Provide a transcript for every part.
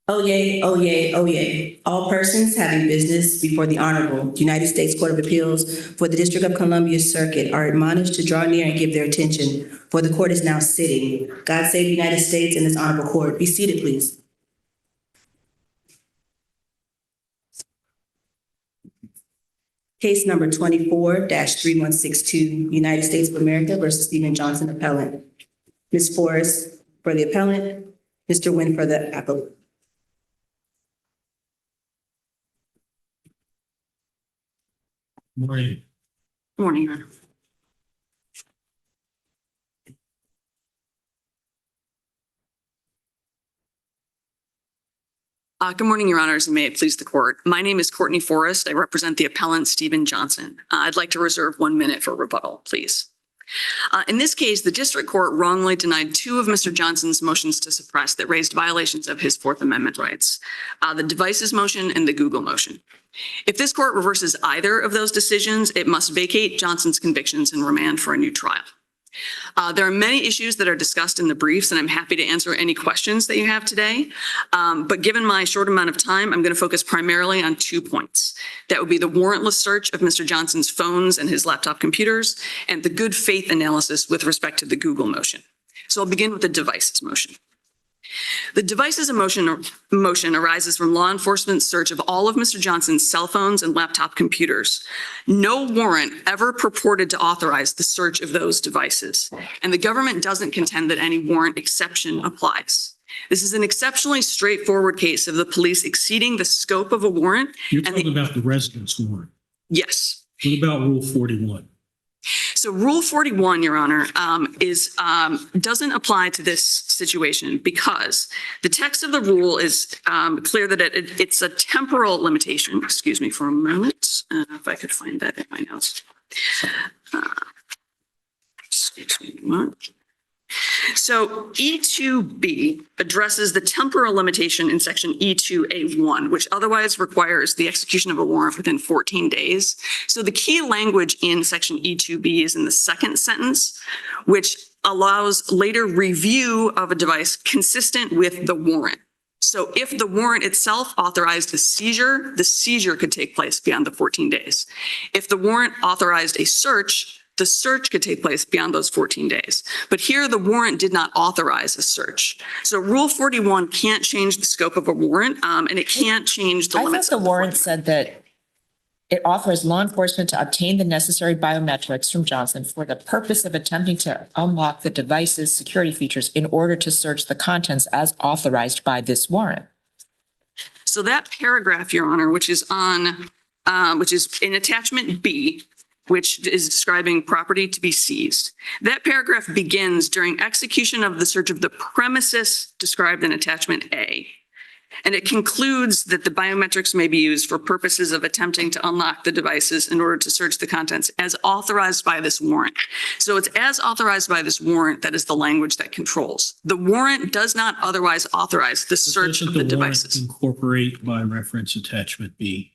Oyez, oyez, oyez. All persons having business before the Honorable United States Court of Appeals for the District of Columbia Circuit are admonished to draw near and give their attention, for the court is now sitting. God save the United States and this honorable court. Be seated, please. Case number 24-3162, United States of America versus Stephen Johnson, appellant. Ms. Forrest for the appellant, Mr. Nguyen for the appellant. Morning. Morning, Your Honor. Good morning, Your Honors, and may it please the court. My name is Courtney Forrest. I represent the appellant, Stephen Johnson. I'd like to reserve 1 minute for rebuttal, please. In this case, the district court wrongly denied 2 of Mr. Johnson's motions to suppress that raised violations of his Fourth Amendment rights, the devices motion and the Google motion. If this court reverses either of those decisions, it must vacate Johnson's convictions and remand for a new trial. There are many issues that are discussed in the briefs, and I'm happy to answer any questions that you have today. But given my short amount of time, I'm going to focus primarily on 2 points. That would be the warrantless search of Mr. Johnson's phones and his laptop computers, and the good faith analysis with respect to the Google motion. So I'll begin with the devices motion. The devices motion arises from law enforcement's search of all of Mr. Johnson's cell phones and laptop computers. No warrant ever purported to authorize the search of those devices, and the government doesn't contend that any warrant exception applies. This is an exceptionally straightforward case of the police exceeding the scope of a warrant. You're talking about the residence warrant. Yes. What about Rule 41? So Rule 41, Your Honor, doesn't apply to this situation because the text of the rule is clear that it's a temporal limitation. Excuse me for a moment, if I could find that in my notes. Excuse me a moment. So E2B addresses the temporal limitation in section E2A1, which otherwise requires the execution of a warrant within 14 days. So the key language in section E2B is in the second sentence, which allows later review of a device consistent with the warrant. So if the warrant itself authorized the seizure could take place beyond the 14 days. If the warrant authorized a search, the search could take place beyond those 14 days. But here, the warrant did not authorize a search. So Rule 41 can't change the scope of a warrant, and it can't change the limits. I thought the warrant said that it offers law enforcement to obtain the necessary biometrics from Johnson for the purpose of attempting to unlock the device's security features in order to search the contents as authorized by this warrant. So that paragraph, Your Honor, which is in attachment B, which is describing property to be seized. That paragraph begins during execution of the search of the premises described in attachment A. And it concludes that the biometrics may be used for purposes of attempting to unlock the devices in order to search the contents as authorized by this warrant. So it's as authorized by this warrant that is the language that controls. The warrant does not otherwise authorize the search of the devices. Doesn't the warrant incorporate by reference attachment B?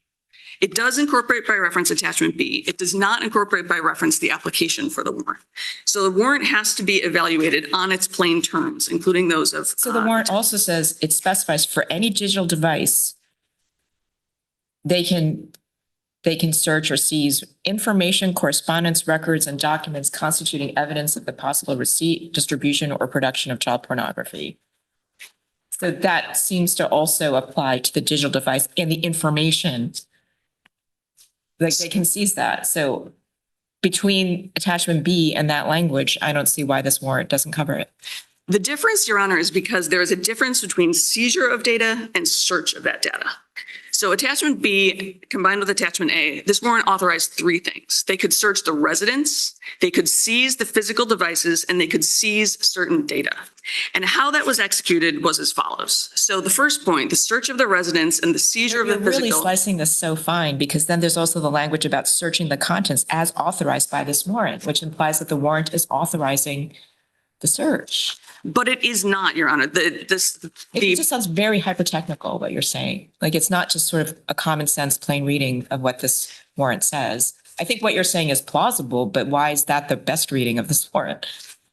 It does incorporate by reference attachment B. It does not incorporate by reference the application for the warrant. So the warrant has to be evaluated on its plain terms, including those of. So the warrant also says it specifies for any digital device, they can search or seize information, correspondence, records, and documents constituting evidence of the possible receipt, distribution, or production of child pornography. So that seems to also apply to the digital device and the information. Like they can seize that. So between attachment B and that language, I don't see why this warrant doesn't cover it. The difference, Your Honor, is because there is a difference between seizure of data and search of that data. So attachment B combined with attachment A, this warrant authorized 3 things. They could search the residence, they could seize the physical devices, and they could seize certain data. And how that was executed was as follows. So the first point, the search of the residence and the seizure of the physical. You're really slicing this so fine because then there's also the language about searching the contents as authorized by this warrant, which implies that the warrant is authorizing the search. But it is not, Your Honor. It just sounds very hyper-technical, what you're saying. Like it's not just sort of a common sense, plain reading of what this warrant says. I think what you're saying is plausible, but why is that the best reading of this warrant?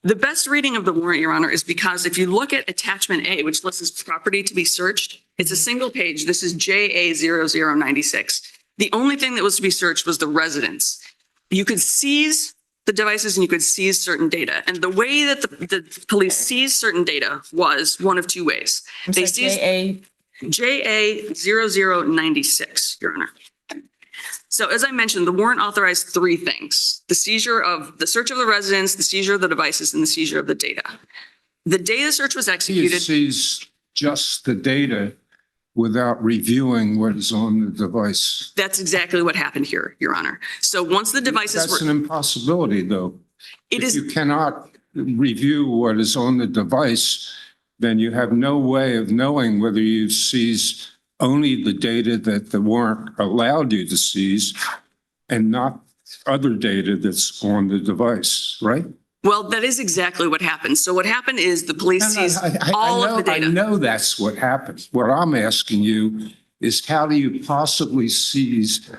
The best reading of the warrant, Your Honor, is because if you look at attachment A, which lists property to be searched, It's a single page. This is JA0096. The only thing that was to be searched was the residence. You could seize the devices and you could seize certain data. And the way that the police seized certain data was one of two ways. They seized JA0096, Your Honor. So as I mentioned, the warrant authorized three things: the search of the residence, the seizure of the devices, and the seizure of the data. The data search was He executed. sees just the data without reviewing what is on the device. That's exactly what happened here, Your Honor. So once the devices That's were, an impossibility, though. it If is, you cannot review what is on the device, then you have no way of knowing whether you seize only the data that the warrant allowed you to seize and not other data that's on the device, right? well, that is exactly what happened. So what happened is the police seized all of the I data. know that's what happened. What I'm asking you is how do you possibly seize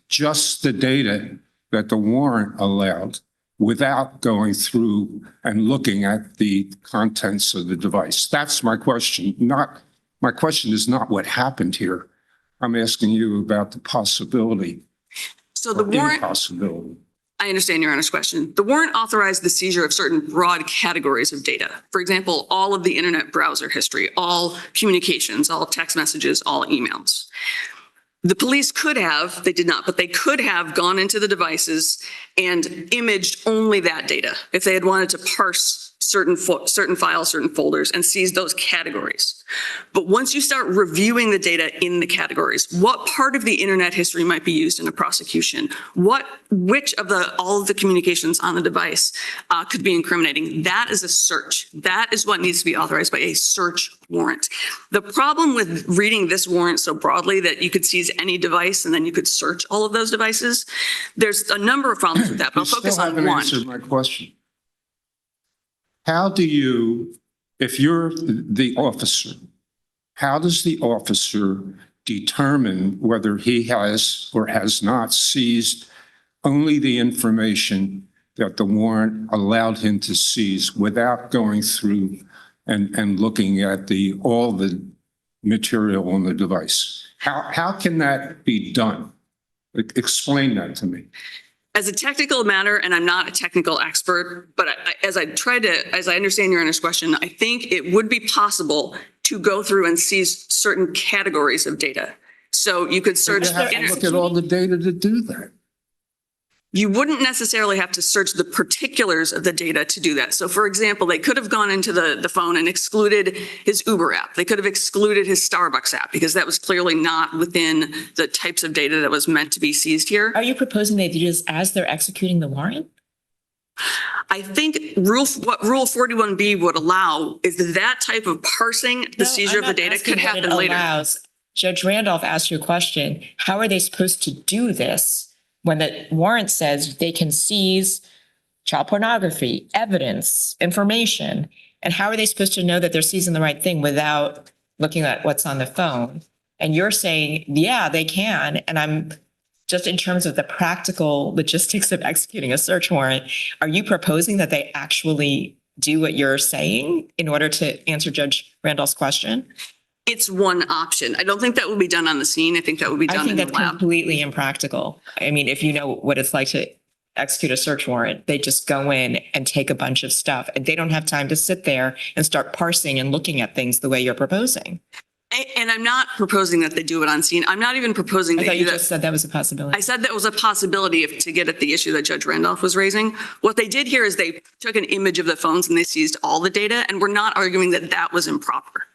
just the data that the warrant allowed without going through and looking at the contents of the device? That's my question. My question is not what happened here. I'm asking you about the possibility So the or warrant, impossibility. I understand Your Honor's question. The warrant authorized the seizure of certain broad categories of data. For example, all of the internet browser history, all communications, all text messages, all emails. The police could have, they did not, but they could have gone into the devices and imaged only that data if they had wanted to parse certain files, certain folders, and seize those categories. But once you start reviewing the data in the categories, what part of the internet history might be used in a prosecution? Which of all of the communications on the device could be incriminating? That is a search. That is what needs to be authorized by a search warrant. The problem with reading this warrant so broadly that you could seize any device and then you could search all of those devices, there's a number of problems with that, but I'll You focus still on haven't one. answered my question. How do you, if you're the officer, how does the officer determine whether he has or has not seized only the information that the warrant allowed him to seize without going through and looking at all the material on the device? How can that be done? Explain that to me. As a technical matter, and I'm not a technical expert, but as I understand Your Honor's question, I think it would be possible to go through and seize certain categories of data. So you could search. You have to look at all the data to do that. You wouldn't necessarily have to search the particulars of the data to do that. So for example, they could have gone into the phone and excluded his Uber app. They could have excluded his Starbucks app because that was clearly not within the types of data that was meant to be seized here. Are you proposing they do this as they're executing the warrant? I think what Rule 41B would allow is that type of parsing, the seizure of the data could happen later. Judge Randolph asked you a question. How are they supposed to do this when the warrant says they can seize child pornography, evidence, information? And how are they supposed to know that they're seizing the right thing without looking at what's on the phone? And you're saying, yeah, they can. And I'm just in terms of the practical logistics of executing a search warrant, are you proposing that they actually do what you're saying in order to answer Judge Randolph's question? It's one option. I don't think that will be done on the scene. I think that will be I done think in the that's lab. completely impractical. I mean, if you know what it's like to execute a search warrant, they just go in and take a bunch of stuff and they don't have time to sit there and start parsing and looking at things the way you're proposing. And I'm not proposing that they do it on scene. I'm not even proposing I they thought do you that. just said that was a possibility. I said that was a possibility to get at the issue that Judge Randolph was raising. What they did here is they took an image of the phones and they seized all the data, and we're not arguing that that was improper.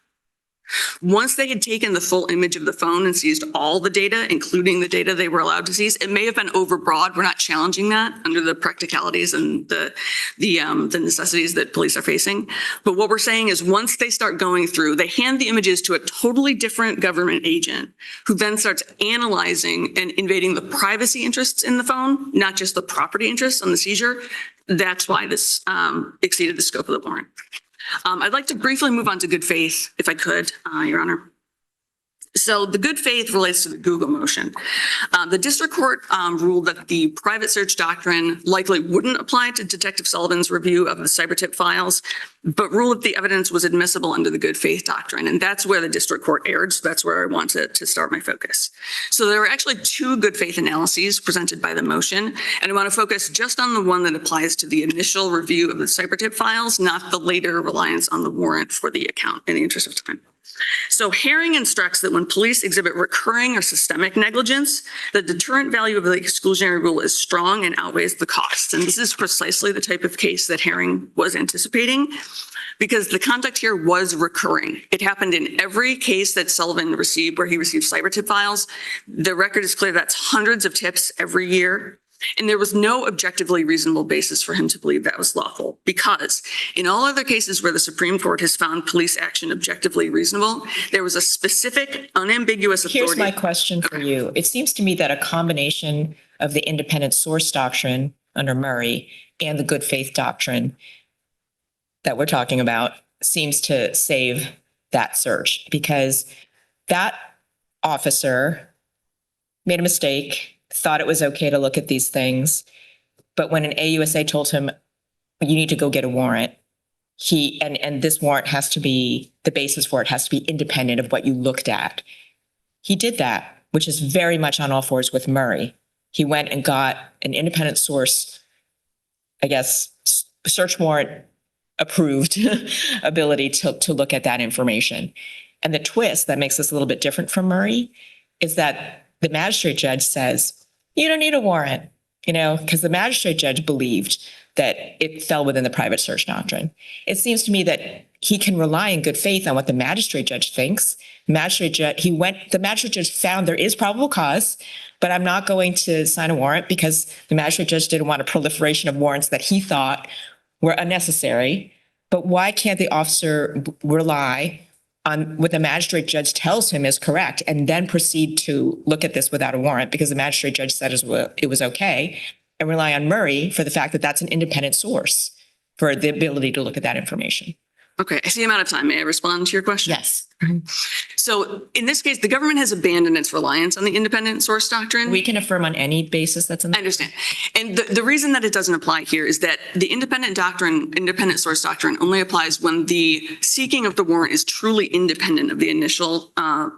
Once they had taken the full image of the phone and seized all the data, including the data they were allowed to seize, it may have been overbroad. We're not challenging that under the practicalities and the necessities that police are facing. But what we're saying is once they start going through, they hand the images to a totally different government agent who then starts analyzing and invading the privacy interests in the phone, not just the property interests on the seizure. That's why this exceeded the scope of the warrant. I'd like to briefly move on to good faith, if I could, Your Honor. So the good faith relates to the Google motion. The district court ruled that the private search doctrine likely wouldn't apply to Detective Sullivan's review of the cybertip files, but ruled that the evidence was admissible under the good faith doctrine. And that's where the district court erred. So that's where I want to start my focus. So there were actually two good faith analyses presented by the motion. And I want to focus just on the one that applies to the initial review of the cybertip files, not the later reliance on the warrant for the account in the interest of time. So Herring instructs that when police exhibit recurring or systemic negligence, the deterrent value of the exclusionary rule is strong and outweighs the cost. And this is precisely the type of case that Herring was anticipating, because the conduct here was recurring. It happened in every case that Sullivan received where he received cybertip files. The record is clear that's hundreds of tips every year. And there was no objectively reasonable basis for him to believe that was lawful, because in all other cases where the Supreme Court has found police action objectively reasonable, there was a specific, unambiguous authority. Here's my question for you. It seems to me that a combination of the independent source doctrine under Murray and the good faith doctrine that we're talking about seems to save that search, because that officer made a mistake, thought it was okay to look at these things. But when an AUSA told him, you need to go get a warrant, and this warrant has to be, the basis for it has to be independent of what you looked at. He did that, which is very much on all fours with Murray. He went and got an independent source, I guess, search warrant approved ability to look at that information. And the twist that makes this a little bit different from Murray is that the magistrate judge says, you don't need a warrant, because the magistrate judge believed that it fell within the private search doctrine. It seems to me that he can rely in good faith on what the magistrate judge thinks. The magistrate judge found there is probable cause, but I'm not going to sign a warrant because the magistrate judge didn't want a proliferation of warrants that he thought were unnecessary. But why can't the officer rely on what the magistrate judge tells him is correct and then proceed to look at this without a warrant because the magistrate judge said it was okay, and rely on Murray for the fact that that's an independent source for the ability to look at that information? Okay, I see I'm out of time. May I respond to your question? Yes. So in this case, the government has abandoned its reliance on the independent source doctrine. We can affirm on any basis that's in I understand. And the reason that it doesn't apply here is that the independent source doctrine only applies when the seeking of the warrant is truly independent of the initial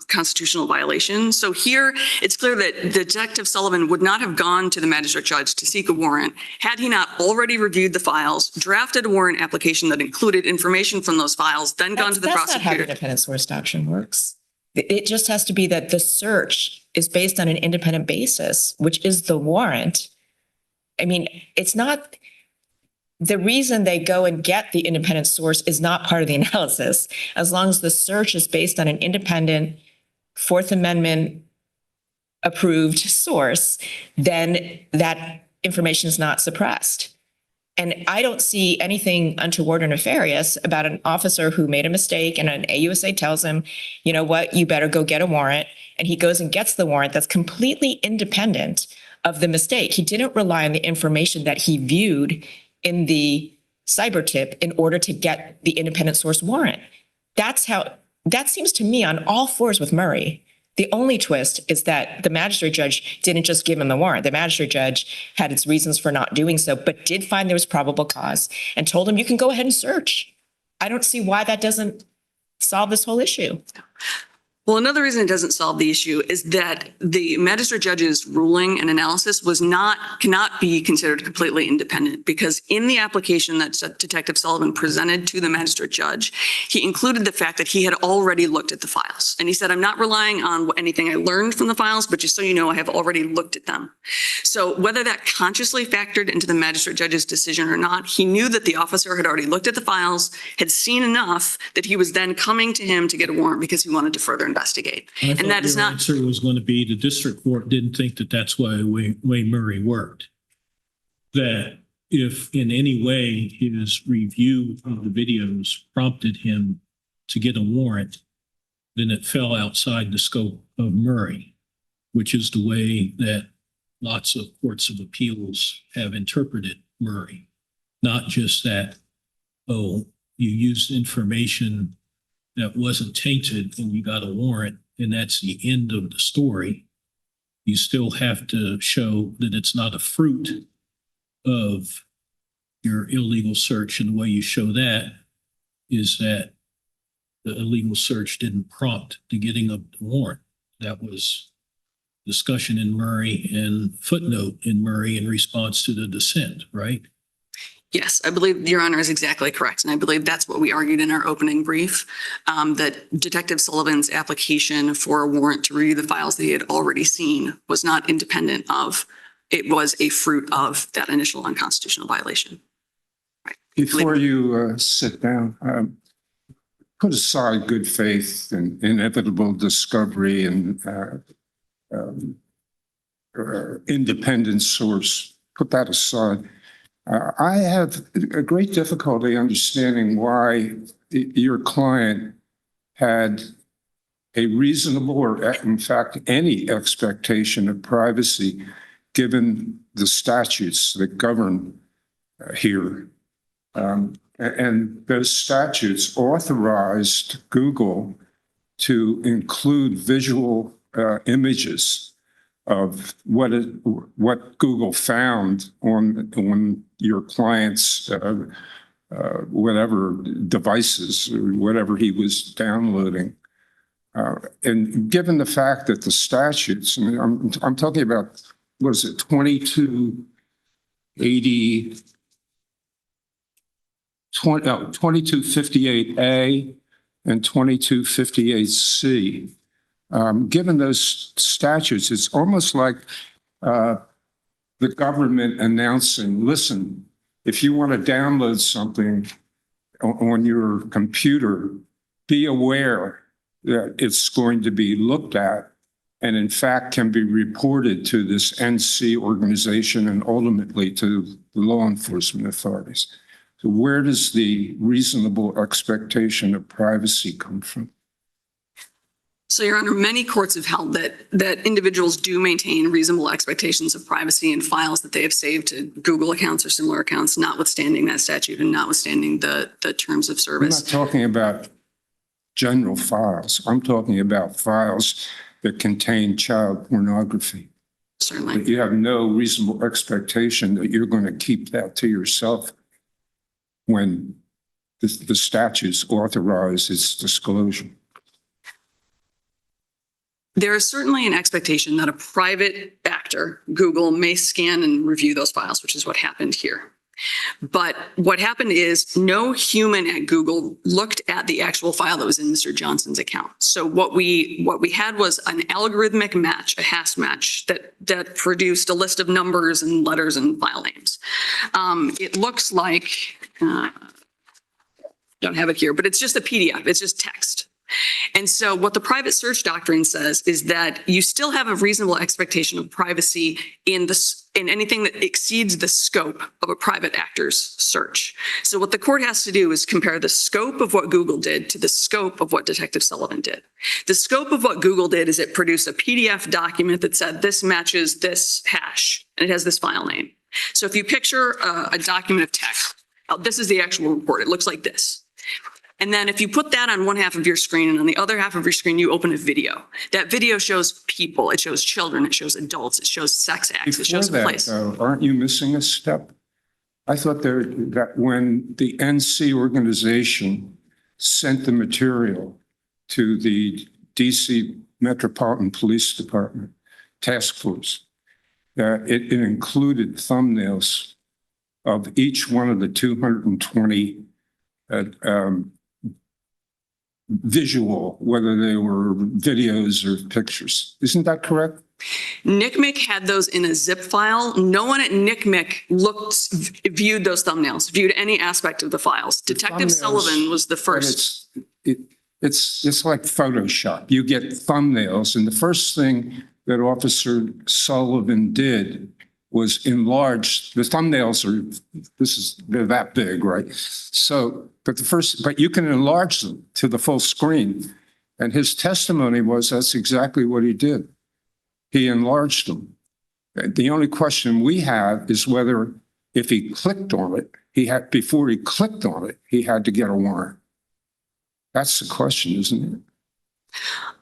constitutional violation. So here, it's clear that Detective Sullivan would not have gone to the magistrate judge to seek a warrant had he not already reviewed the files, drafted a warrant application that included information from those files, then gone to the That's not how the prosecutor. independent source doctrine works. It just has to be that the search is based on an independent basis, which is the warrant. I mean, it's not, the reason they go and get the independent source is not part of the analysis. As long as the search is based on an independent Fourth Amendment approved source, then that information is not suppressed. And I don't see anything untoward or nefarious about an officer who made a mistake and an AUSA tells him, you know what, you better go get a warrant. And he goes and gets the warrant that's completely independent of the mistake. He didn't rely on the information that he viewed in the cyber tip in order to get the independent source warrant. That seems to me on all fours with Murray. The only twist is that the magistrate judge didn't just give him the warrant. The magistrate judge had its reasons for not doing so, but did find there was probable cause and told him you can go ahead and search. I don't see why that doesn't solve this whole issue. Well, another reason it doesn't solve the issue is that the magistrate judge's ruling and analysis cannot be considered completely independent, because in the application that Detective Sullivan presented to the magistrate judge, he included the fact that he had already looked at the files. And he said, I'm not relying on anything I learned from the files, but just so you know, I have already looked at them. So whether that consciously factored into the magistrate judge's decision or not, he knew that the officer had already looked at the files, had seen enough that he was then coming to him to get a warrant because he wanted to further investigate. And that is Your not. answer was going to be the district court didn't think that that's why way Murray worked. That if in any way his review of the videos prompted him to get a warrant, then it fell outside the scope of Murray, which is the way that lots of courts of appeals have interpreted Murray. Not just that, oh, you used information that wasn't tainted and you got a warrant and that's the end of the story. You still have to show that it's not a fruit of your illegal search. And the way you show that is that the illegal search didn't prompt the getting of the warrant. That was discussion in Murray and footnote in Murray in response to the dissent, right? Yes, I believe Your Honor is exactly correct. And I believe that's what we argued in our opening brief, that Detective Sullivan's application for a warrant to review the files that he had already seen was not independent of, it was a fruit of that initial unconstitutional violation. Right. Before you sit down, put aside good faith and inevitable discovery and independent source. Put that aside. I have a great difficulty understanding why your client had a reasonable or, in fact, any expectation of privacy given the statutes that govern here. And those statutes authorized Google to include visual images of what Google found on your client's whatever devices or whatever he was downloading. And given the fact that the statutes, I mean, I'm talking about, what is it, 2258A and 2258C. Given those statutes, it's almost like the government announcing, listen, if you want to download something on your computer, be aware that it's going to be looked at and in fact can be reported to this NC organization and ultimately to the law enforcement authorities. So where does the reasonable expectation of privacy come from? So, Your Honor, many courts have held that individuals do maintain reasonable expectations of privacy in files that they have saved to Google accounts or similar accounts, notwithstanding that statute and notwithstanding the terms of service. I'm not talking about general files. I'm talking about files that contain child pornography. Certainly. But you have no reasonable expectation that you're going to keep that to yourself when the statutes authorize its disclosure. There is certainly an expectation that a private actor, Google, may scan and review those files, which is what happened here. But what happened is no human at Google looked at the actual file that was in Mr. Johnson's account. So what we had was an algorithmic match, a hash match that produced a list of numbers and letters and file names. It looks like, don't have it here, but it's just a PDF. It's just text. And so what the private search doctrine says is that you still have a reasonable expectation of privacy in anything that exceeds the scope of a private actor's search. So what the court has to do is compare the scope of what Google did to the scope of what Detective Sullivan did. The scope of what Google did is it produced a PDF document that said this matches this hash and it has this file name. So if you picture a document of text, this is the actual report. It looks like this. And then if you put that on one half of your screen and on the other half of your screen, you open a video. That video shows people, it shows children, it shows adults, it shows sex acts, it shows a place. Though, aren't you missing a step? I thought that when the NC organization sent the material to the DC Metropolitan Police Department task force, that it included thumbnails of each one of the 220 visual, whether they were videos or pictures. Isn't that correct? NCMEC had those in a zip file. No one at NCMEC viewed those thumbnails, viewed any aspect of the files. Detective Sullivan was the first. It's like Photoshop. You get thumbnails, and the first thing that Officer Sullivan did was enlarge the thumbnails. They're that big, right? So, but you can enlarge them to the full screen. And his testimony was that's exactly what he did. He enlarged them. The only question we have is whether if he clicked on it, before he clicked on it, he had to get a warrant. That's the question, isn't it?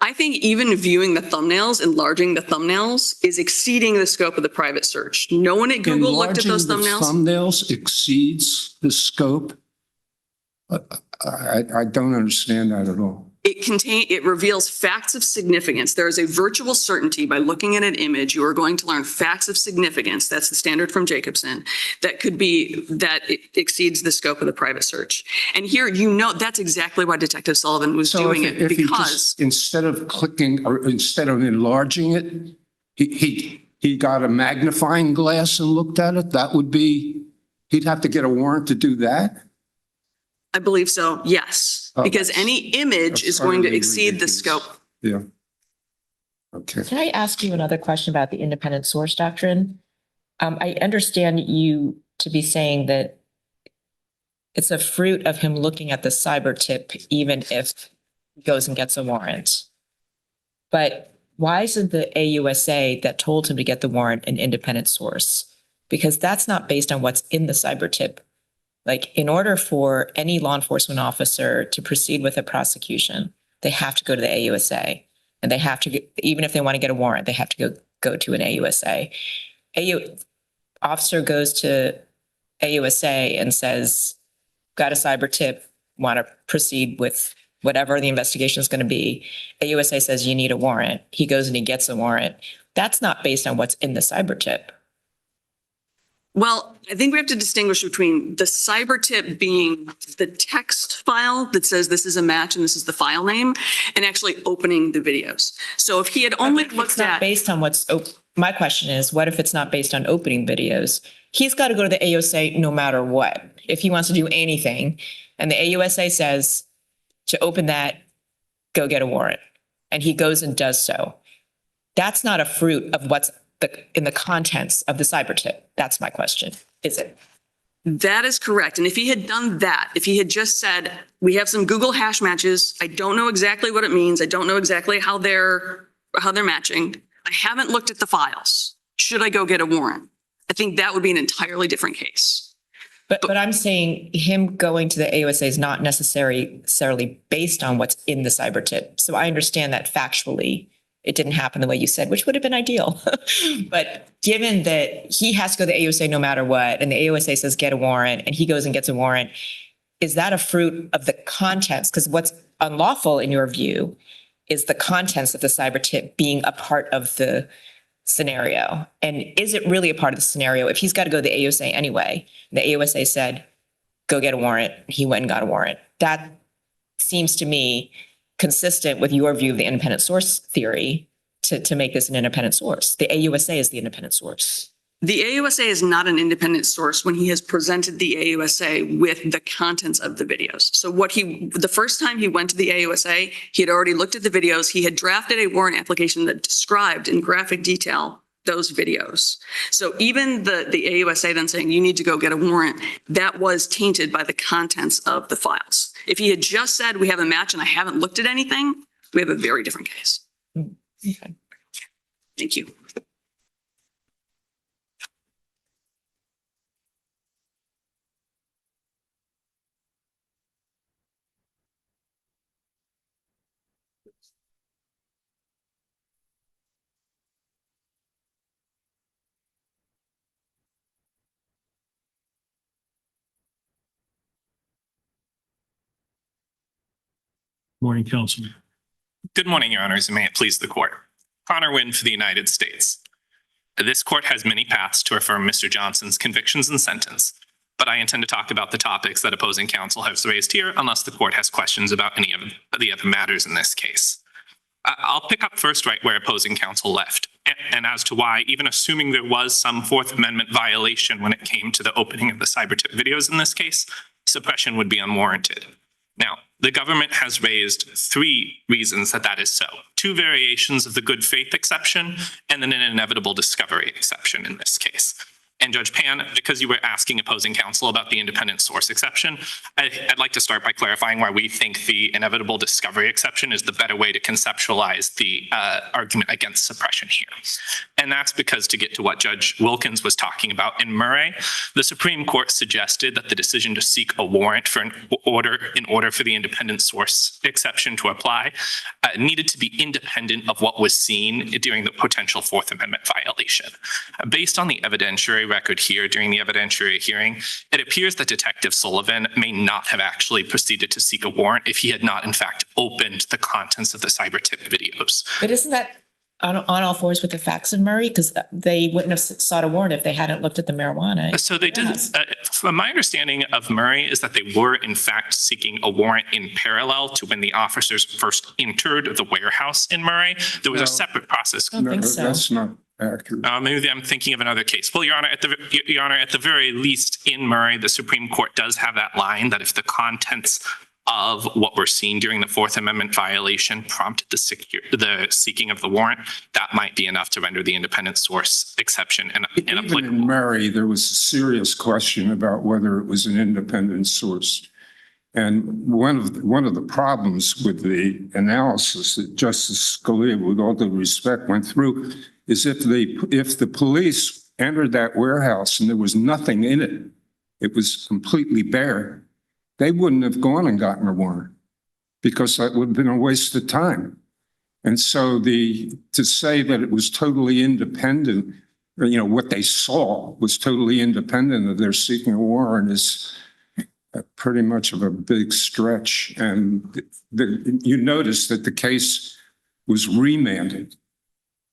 I think even viewing the thumbnails, enlarging the thumbnails is exceeding the scope of the private search. No one at Google looked at those thumbnails. Enlarging the thumbnails exceeds the scope. I don't understand that at all. It reveals facts of significance. There is a virtual certainty by looking at an image, you are going to learn facts of significance. That's the standard from Jacobson. That it exceeds the scope of the private search. And here, that's exactly why Detective Sullivan was doing it, If he because just, instead of clicking or instead of enlarging it, he got a magnifying glass and looked at it, he'd have to get a warrant to do that? I believe so, yes. Oh, Because any image is going to exceed the scope. Yeah. Okay. Can I ask you another question about the independent source doctrine? I understand you to be saying that it's a fruit of him looking at the cyber tip, even if he goes and gets a warrant. But why isn't the AUSA that told him to get the warrant an independent source? Because that's not based on what's in the cyber tip. Like, in order for any law enforcement officer to proceed with a prosecution, they have to go to the AUSA, and they have to even if they want to get a warrant, they have to go to an AUSA. Officer goes to AUSA and says, got a cyber tip, want to proceed with whatever the investigation is going to be. AUSA says, you need a warrant. He goes and he gets a warrant. That's not based on what's in the cyber tip. Well, I think we have to distinguish between the cyber tip being the text file that says this is a match and this is the file name, and actually opening the videos. So if he had only looked at based on my question is, what if it's not based on opening videos? He's got to go to the AUSA no matter what. If he wants to do anything, and the AUSA says to open that, go get a warrant, and he goes and does so. That's not a fruit of what's in the contents of the cyber tip. That's my question. Is it? That is correct. And if he had done that, if he had just said, we have some Google hash matches, I don't know exactly what it means. I don't know exactly how they're matching. I haven't looked at the files. Should I go get a warrant? I think that would be an entirely different case. But I'm saying him going to the AUSA is not necessarily based on what's in the cyber tip. So I understand that factually it didn't happen the way you said, which would have been ideal. But given that he has to go to the AUSA no matter what, and the AUSA says get a warrant, and he goes and gets a warrant, is that a fruit of the contents? Because what's unlawful in your view is the contents of the cyber tip being a part of the scenario. And is it really a part of the scenario if he's got to go to the AUSA anyway? The AUSA said, go get a warrant. He went and got a warrant. That seems to me consistent with your view of the independent source theory to make this an independent source. The AUSA is the independent source. The AUSA is not an independent source when he has presented the AUSA with the contents of the videos. So the first time he went to the AUSA, he had already looked at the videos. He had drafted a warrant application that described in graphic detail those videos. So even the AUSA then saying you need to go get a warrant, that was tainted by the contents of the files. If he had just said we have a match and I haven't looked at anything, we have a very different case. Okay. Thank you. Morning, Councilman. Good morning, Your Honors, and may it please the court. Connor Wynn for the United States. This court has many paths to affirm Mr. Johnson's convictions and sentence, but I intend to talk about the topics that opposing counsel has raised here unless the court has questions about any of the other matters in this case. I'll pick up first right where opposing counsel left, and as to why, even assuming there was some Fourth Amendment violation when it came to the opening of the cyber tip videos in this case, suppression would be unwarranted. Now, the government has raised three reasons that is so. Two variations of the good faith exception and then an inevitable discovery exception in this case. And Judge Pan, because you were asking opposing counsel about the independent source exception, I'd like to start by clarifying why we think the inevitable discovery exception is the better way to conceptualize the argument against suppression here. And that's because, to get to what Judge Wilkins was talking about in Murray, the Supreme Court suggested that the decision to seek a warrant for in order for the independent source exception to apply needed to be independent of what was seen during the potential Fourth Amendment violation. Based on the evidentiary record here during the evidentiary hearing, it appears that Detective Sullivan may not have actually proceeded to seek a warrant if he had not, in fact, opened the contents of the cyber tip videos. But isn't that on all fours with the facts in Murray? Because they wouldn't have sought a warrant if they hadn't looked at the marijuana. So they did. From my understanding of Murray is that they were, in fact, seeking a warrant in parallel to when the officers first entered the warehouse in Murray. There was a separate process. I don't think so. That's not accurate. Maybe I'm thinking of another case. Well, Your Honor, at the very least in Murray, the Supreme Court does have that line that if the contents of what we're seeing during the Fourth Amendment violation prompted the seeking of the warrant, that might be enough to render the independent source exception inapplicable. Even in Murray, there was a serious question about whether it was an independent source. And one of the problems with the analysis that Justice Scalia, with all due respect, went through is if the police entered that warehouse and there was nothing in it, it was completely bare, they wouldn't have gone and gotten a warrant because that would have been a waste of time. And so to say that it was totally independent, or, what they saw was totally independent of their seeking a warrant is pretty much of a big stretch. And you notice that the case was remanded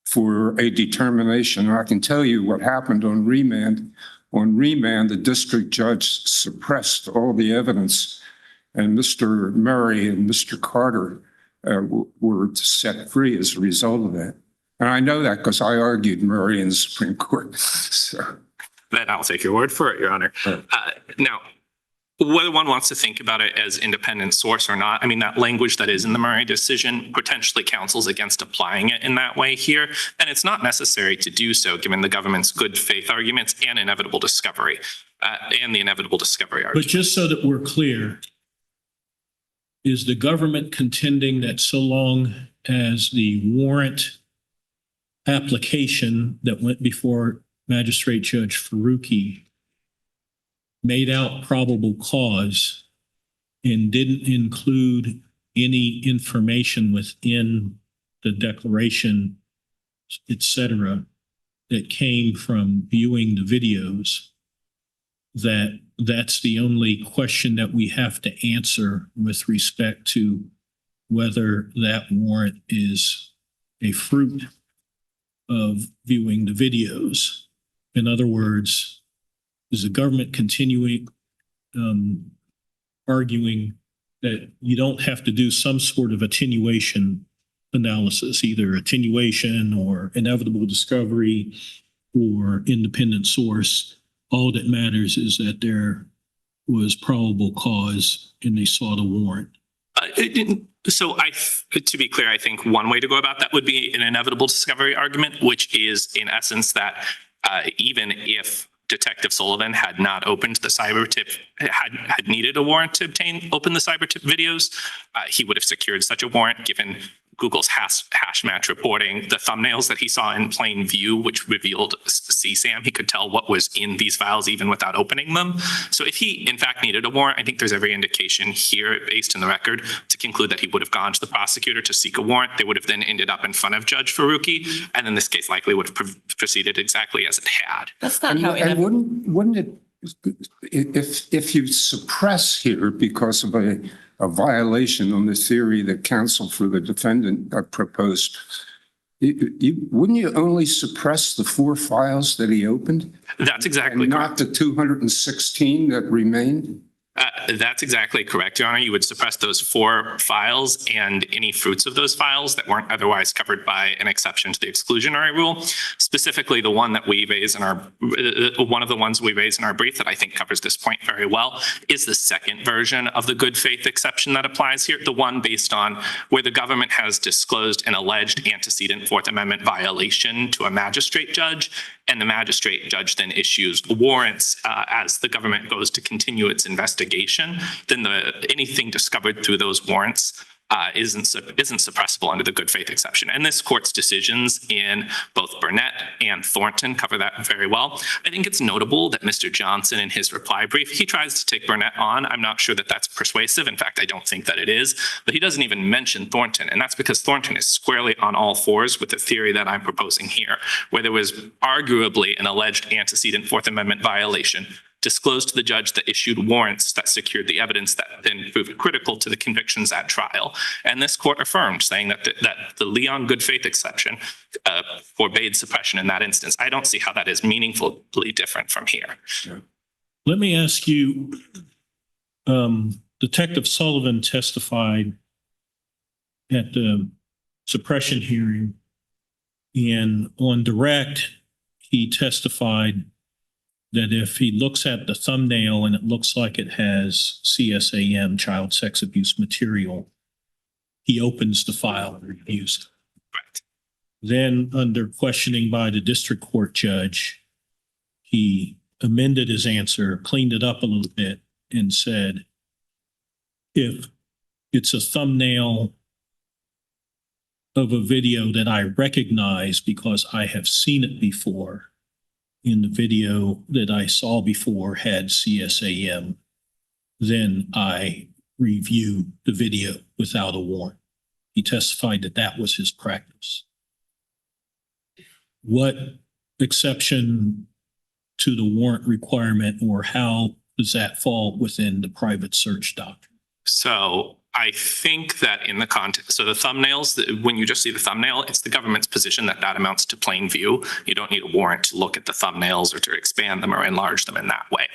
for a determination. And I can tell you what happened on remand. On remand, the district judge suppressed all the evidence, and Mr. Murray and Mr. Carter were set free as a result of that. And I know that because I argued Murray in the Supreme Court. So. Then I'll take your word for it, Your Honor. Now, whether one wants to think about it as independent source or not, I mean, that language that is in the Murray decision potentially counsels against applying it in that way here. And it's not necessary to do so given the government's good faith arguments and inevitable discovery and the inevitable discovery argument. But just so that we're clear, is the government contending that so long as the warrant application that went before Magistrate Judge Faruqi made out probable cause and didn't include any information within the declaration, et cetera, that came from viewing the videos, that's the only question that we have to answer with respect to whether that warrant is a fruit of viewing the videos? In other words, is the government continuing arguing that you don't have to do some sort of attenuation analysis, either attenuation or inevitable discovery or independent source? All that matters is that there was probable cause and they sought a warrant. So to be clear, I think one way to go about that would be an inevitable discovery argument, which is in essence that even if Detective Sullivan had not opened the cyber tip, had needed a warrant to open the cyber tip videos, he would have secured such a warrant given Google's hash match reporting, the thumbnails that he saw in plain view, which revealed CSAM. He could tell what was in these files even without opening them. So if he in fact needed a warrant, I think there's every indication here based in the record to conclude that he would have gone to the prosecutor to seek a warrant. They would have then ended up in front of Judge Faruqi, and then this case likely would have proceeded exactly as it had. That's not how And wouldn't it, if you suppress here because of a violation on the theory that counsel for the defendant proposed, wouldn't you only suppress the 4 files that he opened? That's exactly and correct. not the 216 that remained? That's exactly correct, Your Honor. You would suppress those 4 files and any fruits of those files that weren't otherwise covered by an exception to the exclusionary rule. Specifically, the one that we raise in our, one of the ones we raise in our brief that I think covers this point very well is the second version of the good faith exception that applies here. The one based on where the government has disclosed an alleged antecedent Fourth Amendment violation to a magistrate judge, and the magistrate judge then issues warrants as the government goes to continue its investigation. Then anything discovered through those warrants isn't suppressible under the good faith exception. And this court's decisions in both Burnett and Thornton cover that very well. I think it's notable that Mr. Johnson in his reply brief, he tries to take Burnett on. I'm not sure that that's persuasive. In fact, I don't think that it is, but he doesn't even mention Thornton. And that's because Thornton is squarely on all fours with the theory that I'm proposing here, where there was arguably an alleged antecedent Fourth Amendment violation disclosed to the judge that issued warrants that secured the evidence that then proved critical to the convictions at trial. And this court affirmed, saying that the Leon good faith exception forbade suppression in that instance. I don't see how that is meaningfully different from here. Let me ask you, Detective Sullivan testified at the suppression hearing, and on direct, he testified that if he looks at the thumbnail and it looks like it has CSAM, child sex abuse material, he opens the file and reviews it. Right. Then under questioning by the district court judge, he amended his answer, cleaned it up a little bit, and said, if it's a thumbnail of a video that I recognize because I have seen it before, in the video that I saw before had CSAM, then I review the video without a warrant. He testified that that was his practice. What exception to the warrant requirement, or how does that fall within the private search doctrine? So I think that in the context, so the thumbnails, when you just see the thumbnail, it's the government's position that that amounts to plain view. You don't need a warrant to look at the thumbnails or to expand them or enlarge them in that way.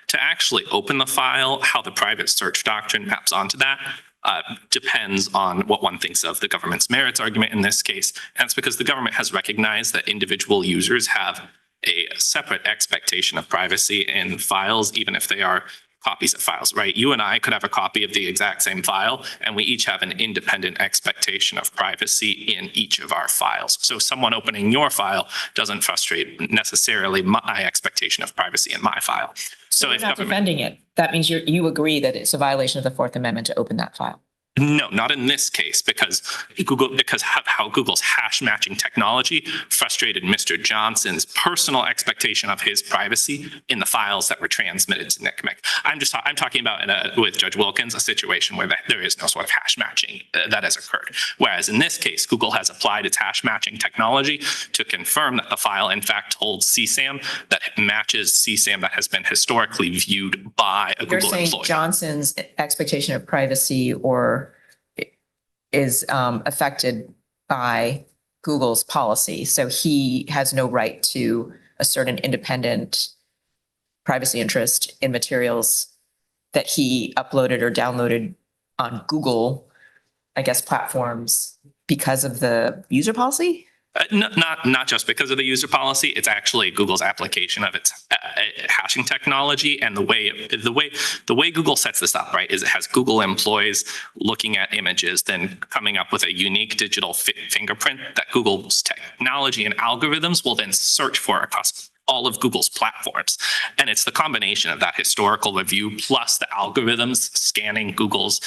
To actually open the file, how the private search doctrine maps onto that depends on what one thinks of the government's merits argument in this case. And it's because the government has recognized that individual users have a separate expectation of privacy in files, even if they are copies of files, right? You and I could have a copy of the exact same file, and we each have an independent expectation of privacy in each of our files. So someone opening your file doesn't frustrate necessarily my expectation of privacy in my file. So You're if not government, defending it. That means you agree that it's a violation of the Fourth Amendment to open that file. no, not in this case, because how Google's hash matching technology frustrated Mr. Johnson's personal expectation of his privacy in the files that were transmitted to NCMEC. I'm talking about with Judge Wilkins, a situation where there is no sort of hash matching that has occurred. Whereas in this case, Google has applied its hash matching technology to confirm that the file in fact holds CSAM that matches CSAM that has been historically viewed by a You're Google saying employee. Johnson's expectation of privacy is affected by Google's policy. So he has no right to assert an independent privacy interest in materials that he uploaded or downloaded on Google, I guess, platforms because of the user policy? Not just because of the user policy. It's actually Google's application of its hashing technology, and the way Google sets this up, right, is it has Google employees looking at images, then coming up with a unique digital fingerprint that Google's technology and algorithms will then search for across all of Google's platforms. And it's the combination of that historical review plus the algorithms scanning Google's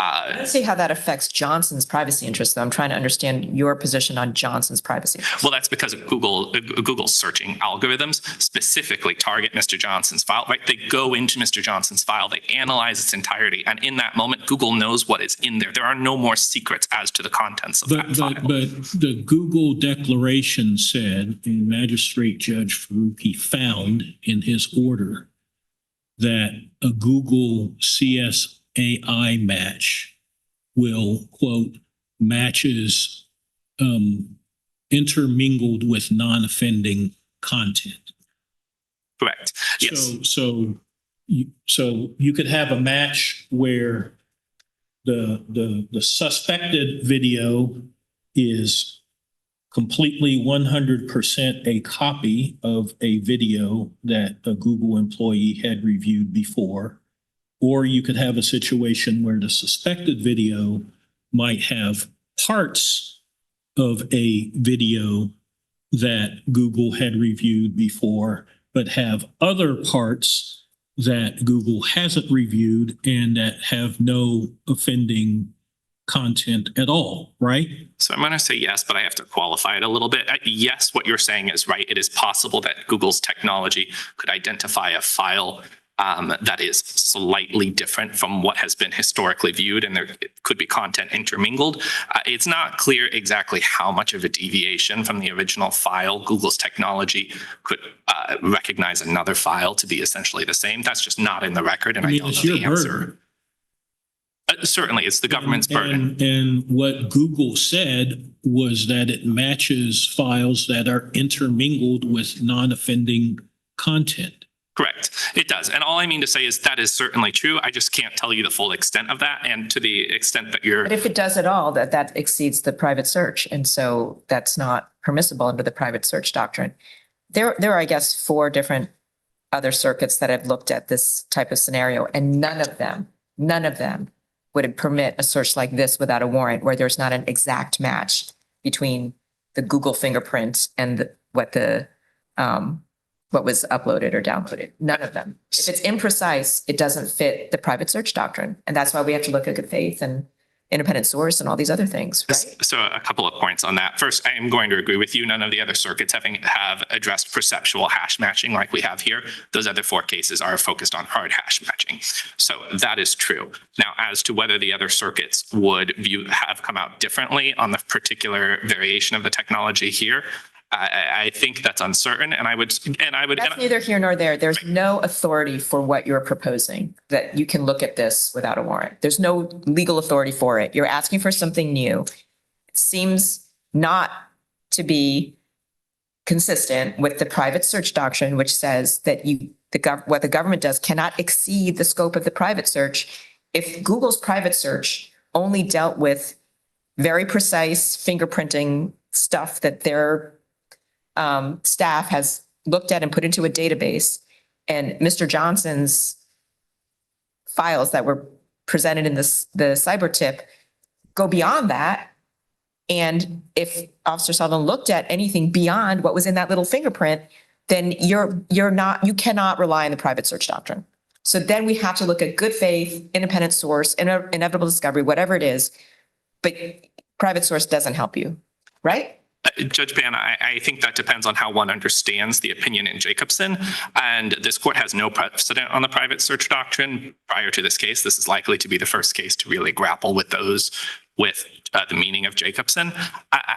I don't see how that affects Johnson's privacy interests, though. I'm trying to understand your position on Johnson's privacy. Well, that's because of Google's searching algorithms specifically target Mr. Johnson's file, right? They go into Mr. Johnson's file, they analyze its entirety, and in that moment, Google knows what is in there. There are no more secrets as to the contents of that file. But the Google declaration said, and Magistrate Judge Faruqi found in his order that a Google CSAI match will, quote, matches intermingled with non-offending content. Correct. Yes. So So you could have a match where the suspected video is completely 100% a copy of a video that a Google employee had reviewed before. Or you could have a situation where the suspected video might have parts of a video that Google had reviewed before, but have other parts that Google hasn't reviewed and that have no offending content at all, right? So I'm going to say yes, but I have to qualify it a little bit. Yes, what you're saying is right. It is possible that Google's technology could identify a file that is slightly different from what has been historically viewed, and there could be content intermingled. It's not clear exactly how much of a deviation from the original file Google's technology could recognize another file to be essentially the same. That's just not in the record, and I don't know the answer. Certainly, it's the government's burden. And what Google said was that it matches files that are intermingled with non-offending content. Correct. It does. And all I mean to say is that is certainly true. I just can't tell you the full extent of that. And to the extent that you're... But if it does at all, that exceeds the private search. And so that's not permissible under the private search doctrine. There are, I guess, 4 different other circuits that have looked at this type of scenario, and none of them would permit a search like this without a warrant, where there's not an exact match between the Google fingerprint and what was uploaded or downloaded. None of them. If it's imprecise, it doesn't fit the private search doctrine. And that's why we have to look at good faith and independent source and all these other things, right? So a couple of points on that. First, I am going to agree with you. None of the other circuits have addressed perceptual hash matching like we have here. Those other 4 cases are focused on hard hash matching. So that is true. Now, as to whether the other circuits would have come out differently on the particular variation of the technology here, I think that's uncertain, and I would. That's neither here nor there. There's no authority for what you're proposing, that you can look at this without a warrant. There's no legal authority for it. You're asking for something new. It seems not to be consistent with the private search doctrine, which says that what the government does cannot exceed the scope of the private search. If Google's private search only dealt with very precise fingerprinting stuff that their staff has looked at and put into a database, and Mr. Johnson's files that were presented in the cyber tip go beyond that. And if Officer Sullivan looked at anything beyond what was in that little fingerprint, then you cannot rely on the private search doctrine. So then we have to look at good faith, independent source, inevitable discovery, whatever it is. But private source doesn't help you, right? Judge Pan, I think that depends on how one understands the opinion in Jacobson. And this court has no precedent on the private search doctrine. Prior to this case, this is likely to be the first case to really grapple with the meaning of Jacobson.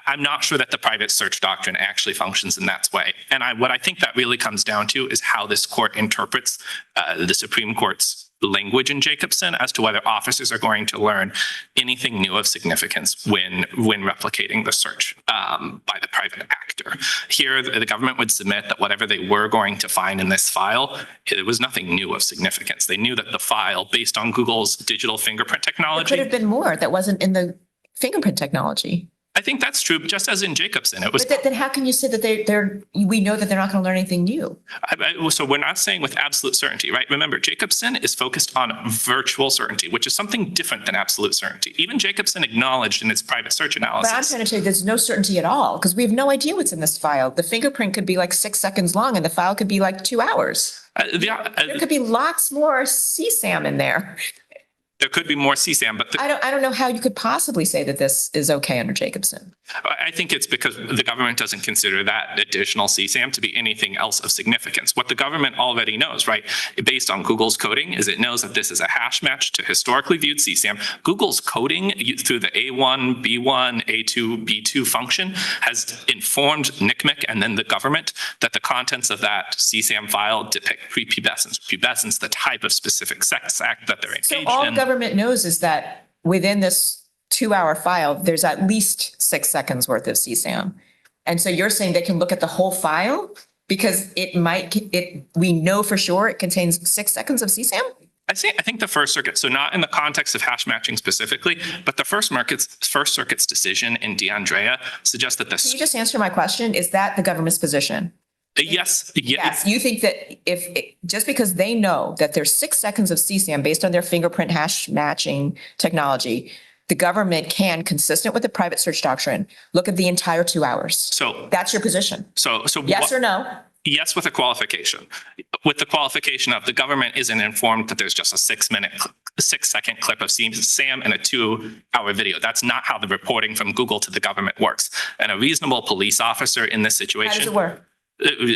I'm not sure that the private search doctrine actually functions in that way. And what I think that really comes down to is how this court interprets the Supreme Court's language in Jacobson as to whether officers are going to learn anything new of significance when replicating the search by the private actor. Here, the government would submit that whatever they were going to find in this file, it was nothing new of significance. They knew that the file, based on Google's digital fingerprint technology— There could have been more that wasn't in the fingerprint technology. I think that's true, just as in Jacobson. It was. But then how can you say that we know that they're not going to learn anything new? So we're not saying with absolute certainty, right? Remember, Jacobson is focused on virtual certainty, which is something different than absolute certainty. Even Jacobson acknowledged in its private search analysis. But I'm trying to tell you, there's no certainty at all, because we have no idea what's in this file. The fingerprint could be like 6 seconds long, and the file could be like 2 hours. There could be lots more CSAM in there. There could be more CSAM, but I don't know how you could possibly say that this is okay under Jacobson. I think it's because the government doesn't consider that additional CSAM to be anything else of significance. What the government already knows, right, based on Google's coding, is it knows that this is a hash match to historically viewed CSAM. Google's coding through the A1, B1, A2, B2 function has informed NCMEC and then the government that the contents of that CSAM file depict prepubescence, the type of specific sex act that they're engaged in. So all government knows is that within this 2-hour file, there's at least 6 seconds worth of CSAM. And so you're saying they can look at the whole file Because we know for sure it contains 6 seconds of CSAM? I think the First Circuit, so not in the context of hash matching specifically, but the First Circuit's decision in DeAndrea suggests that Can you just answer my question? Is that the government's position? yes. Yes, you think that just because they know that there's 6 seconds of CSAM based on their fingerprint hash matching technology, the government can, consistent with the private search doctrine, look at the entire 2 hours. So That's your position? so Yes or no? yes, with a qualification. With the qualification of the government isn't informed that there's just a 6-second clip of Sam and a 2-hour video. That's not how the reporting from Google to the government works. And a reasonable police officer in this situation. How does it work?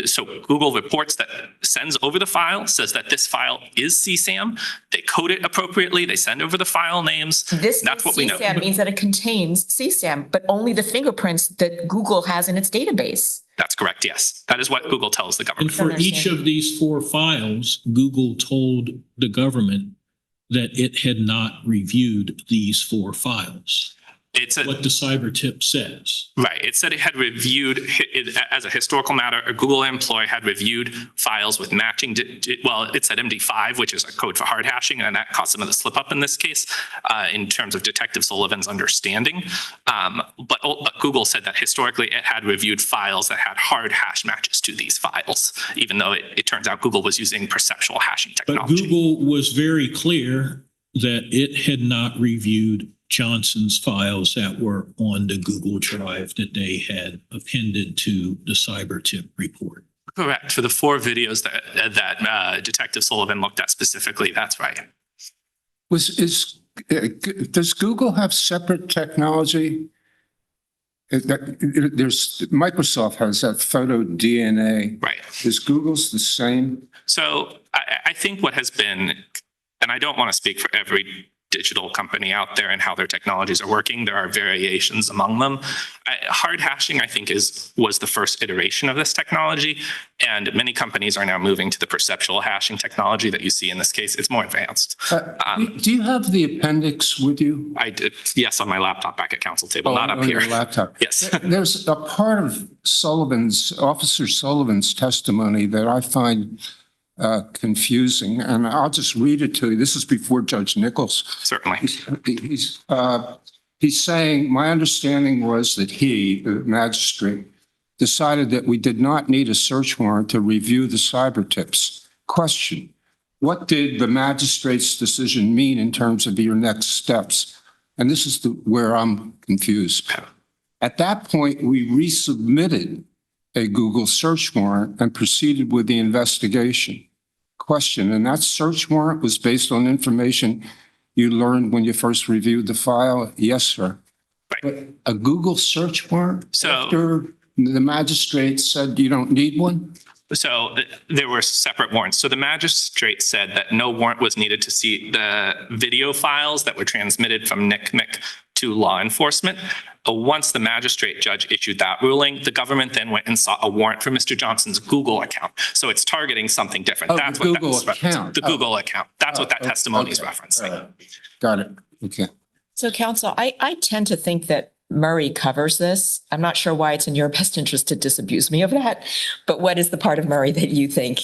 So Google reports that, sends over the file, says that this file is CSAM. They code it appropriately. They send over the file names. That's what we know. CSAM means that it contains CSAM, but only the fingerprints that Google has in its database. That's correct. Yes. That is what Google tells the And government. for each of these 4 files, Google told the government that it had not reviewed these 4 files. It's What the cyber tip says. right. It said it had reviewed, as a historical matter, a Google employee had reviewed files with matching, it said MD5, which is a code for hard hashing, and that caused some of the slip up in this case in terms of Detective Sullivan's understanding. But Google said that historically it had reviewed files that had hard hash matches to these files, even though it turns out Google was using perceptual hashing But technology. Google was very clear that it had not reviewed Johnson's files that were on the Google Drive that they had appended to the cyber tip report. Correct. For the 4 videos that Detective Sullivan looked at specifically, that's right. Does Google have separate technology? Microsoft has that photo DNA. Right. Is Google's the same? So I think what has been, and I don't want to speak for every digital company out there and how their technologies are working. There are variations among them. Hard hashing, I think, was the first iteration of this technology, and many companies are now moving to the perceptual hashing technology that you see in this case. It's more advanced. Do you have the appendix with you? I did, yes, on my laptop back at council table, not up On here. your laptop. Yes. There's a part of Officer Sullivan's testimony that I find confusing, and I'll just read it to you. This is before Judge Nichols. Certainly. He's saying, my understanding was that he, the magistrate, decided that we did not need a search warrant to review the cyber tips. Question, what did the magistrate's decision mean in terms of your next steps? And this is where I'm confused. At that point, we resubmitted a Google search warrant and proceeded with the investigation. Question, and that search warrant was based on information you learned when you first reviewed the file? Yes, sir. Right. But a Google search warrant So- after the magistrate said you don't need one? So there were separate warrants. So the magistrate said that no warrant was needed to see the video files that were transmitted from NCMEC to law enforcement. Once the magistrate judge issued that ruling, the government then went and sought a warrant for Mr. Johnson's Google account. So it's targeting something different. Oh, That's the what that Google was referencing. account. The Google account. That's what that testimony is Okay. referencing. Got it. Okay. So counsel, I tend to think that Murray covers this. I'm not sure why it's in your best interest to disabuse me of that, but what is the part of Murray that you think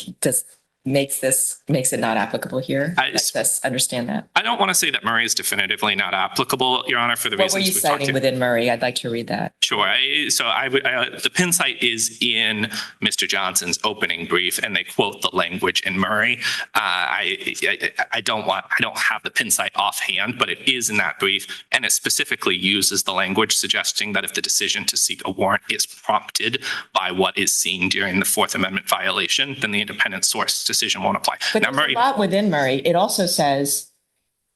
makes it not applicable here? Let's just understand that. I don't want to say that Murray is definitively not applicable, Your Honor, for the What were reasons you we've talked citing to. within Murray? I'd like to read that. Sure. The pin site is in Mr. Johnson's opening brief, and they quote the language in Murray. I don't have the pin site offhand, but it is in that brief, and it specifically uses the language suggesting that if the decision to seek a warrant is prompted by what is seen during the Fourth Amendment violation, then the independent source decision won't apply. But Now, there's Murray, a lot within Murray. It also says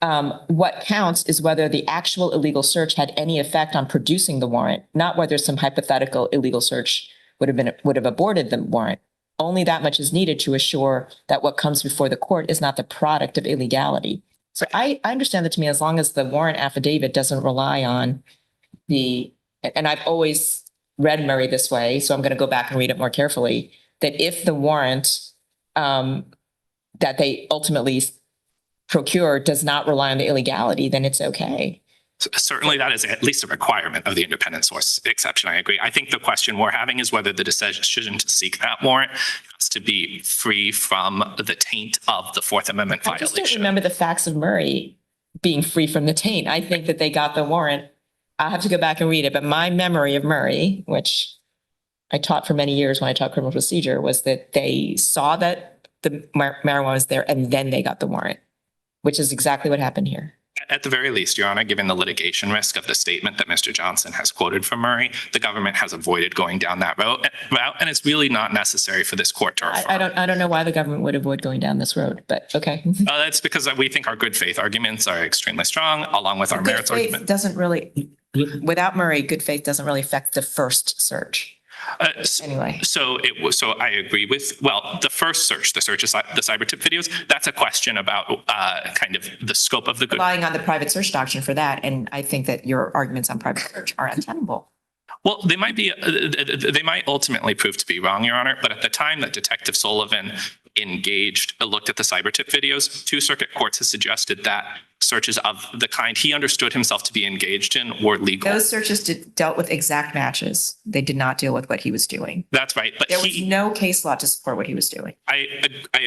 what counts is whether the actual illegal search had any effect on producing the warrant, not whether some hypothetical illegal search would have aborted the warrant. Only that much is needed to assure that what comes before the court is not the product of illegality. So I understand that to me, as long as the warrant affidavit doesn't rely on and I've always read Murray this way, so I'm going to go back and read it more carefully, that if the warrant that they ultimately procure does not rely on the illegality, then it's okay. Certainly, that is at least a requirement of the independent source exception. I agree. I think the question we're having is whether the decision to seek that warrant has to be free from the taint of the Fourth Amendment I just don't violation. remember the facts of Murray being free from the taint. I think that they got the warrant. I'll have to go back and read it, but my memory of Murray, which I taught for many years when I taught criminal procedure, was that they saw that the marijuana was there and then they got the warrant, which is exactly what happened here. At the very least, Your Honor, given the litigation risk of the statement that Mr. Johnson has quoted from Murray, the government has avoided going down that route, and it's really not necessary for this court to affirm. I don't know why the government would avoid going down this road, but okay. That's because we think our good faith arguments are extremely strong, along with our Good merits faith argument. doesn't really, without Murray, good faith doesn't really affect the first search. Anyway. So I agree with, well, the first search, the search of the cyber tip videos, that's a question about kind of the scope of the good. Relying on the private search doctrine for that, and I think that your arguments on private search are untenable. Well, they might ultimately prove to be wrong, Your Honor, but at the time that Detective Sullivan looked at the cyber tip videos, 2 circuit courts have suggested that searches of the kind he understood himself to be engaged in were legal. Those searches dealt with exact matches. They did not deal with what he was doing. That's right. But there was no case law to support what he was doing.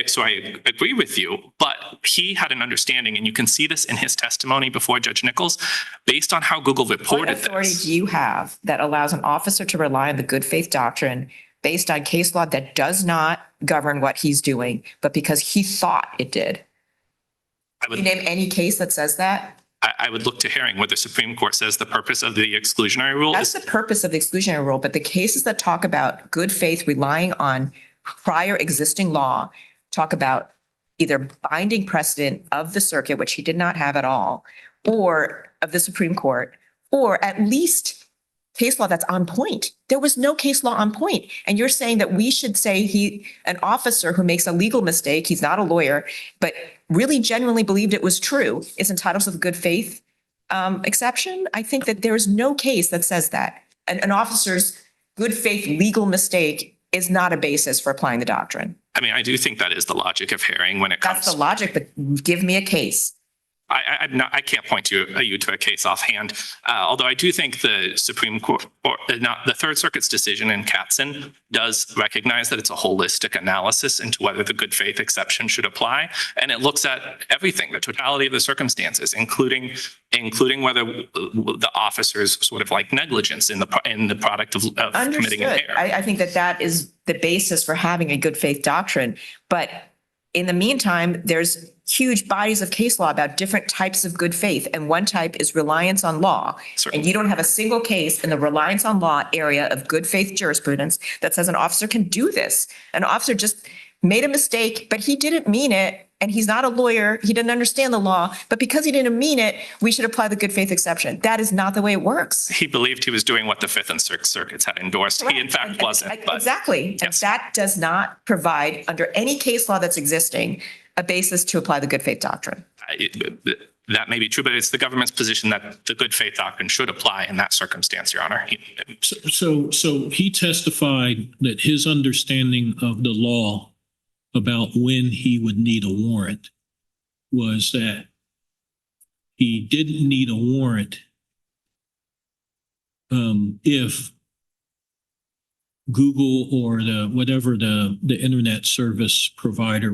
So I agree with you, but he had an understanding, and you can see this in his testimony before Judge Nichols, based on how Google reported this. What authority do you have that allows an officer to rely on the good faith doctrine based on case law that does not govern what he's doing, but because he thought it did? Can you name any case that says that? I would look to Herring, where the Supreme Court says the purpose of the exclusionary rule That's the purpose of the exclusionary rule, but the cases that talk about good faith relying on prior existing law talk about either binding precedent of the circuit, which he did not have at all, or of the Supreme Court, or at least case law that's on point. There was no case law on point. And you're saying that we should say an officer who makes a legal mistake, he's not a lawyer, but really genuinely believed it was true, is entitled to the good faith exception? I think that there is no case that says that. An officer's good faith legal mistake is not a basis for applying the doctrine. I mean, I do think that is the logic of Herring when it comes. That's the logic, but give me a case. I can't point you to a case offhand, although I do think the Supreme Court, or not the Third Circuit's decision in Katzen, does recognize that it's a holistic analysis into whether the good faith exception should apply, and it looks at everything, the totality of the circumstances, including whether the officer's sort of like negligence in the product of committing an error. I think that is the basis for having a good faith doctrine, but in the meantime, there's huge bodies of case law about different types of good faith. And one type is reliance on law. Certainly. And you don't have a single case in the reliance on law area of good faith jurisprudence that says an officer can do this. An officer just made a mistake, but he didn't mean it. And he's not a lawyer. He didn't understand the law. But because he didn't mean it, we should apply the good faith exception. That is not the way it works. He believed he was doing what the Fifth and Sixth Circuits had endorsed. He, in fact, wasn't. But exactly. yes. And that does not provide, under any case law that's existing, a basis to apply the good faith doctrine. That may be true, but it's the government's position that the good faith doctrine should apply in that circumstance, Your Honor. So he testified that his understanding of the law about when he would need a warrant was that he didn't need a warrant if Google or whatever the internet service provider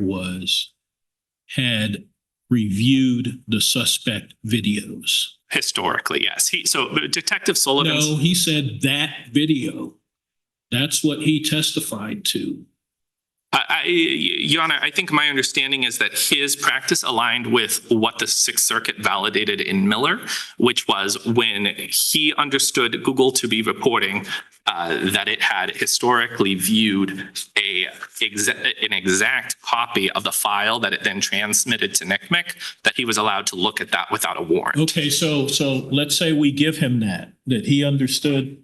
had reviewed the suspect videos. Historically, yes. So Detective Sullivan. No, he said that video. That's what he testified to. Your Honor, I think my understanding is that his practice aligned with what the Sixth Circuit validated in Miller, which was when he understood Google to be reporting that it had historically viewed an exact copy of the file that it then transmitted to NCMEC, that he was allowed to look at that without a warrant. Okay, so let's say we give him that he understood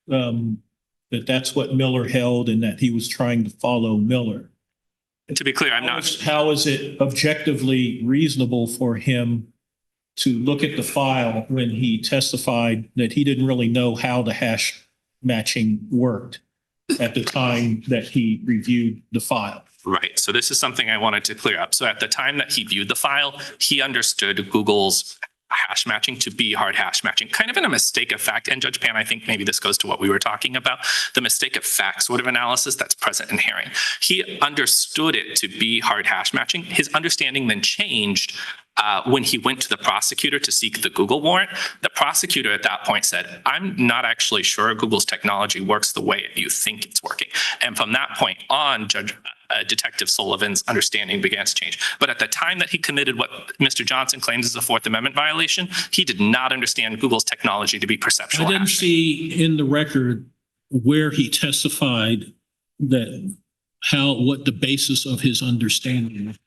that that's what Miller held and that he was trying to follow Miller. And to be clear, How is it objectively reasonable for him to look at the file when he testified that he didn't really know how the hash matching worked at the time that he reviewed the file? Right. So this is something I wanted to clear up. So at the time that he viewed the file, he understood Google's hash matching to be hard hash matching, kind of in a mistake of fact. And Judge Pan, I think maybe this goes to what we were talking about, the mistake of fact sort of analysis that's present in hearing. He understood it to be hard hash matching. His understanding then changed when he went to the prosecutor to seek the Google warrant. The prosecutor at that point said, I'm not actually sure Google's technology works the way you think it's working. And from that point on, Detective Sullivan's understanding began to change. But at the time that he committed what Mr. Johnson claims is a Fourth Amendment violation, he did not understand Google's technology to be perceptual. I didn't hashing. see in the record where he testified that what the basis of his understanding was.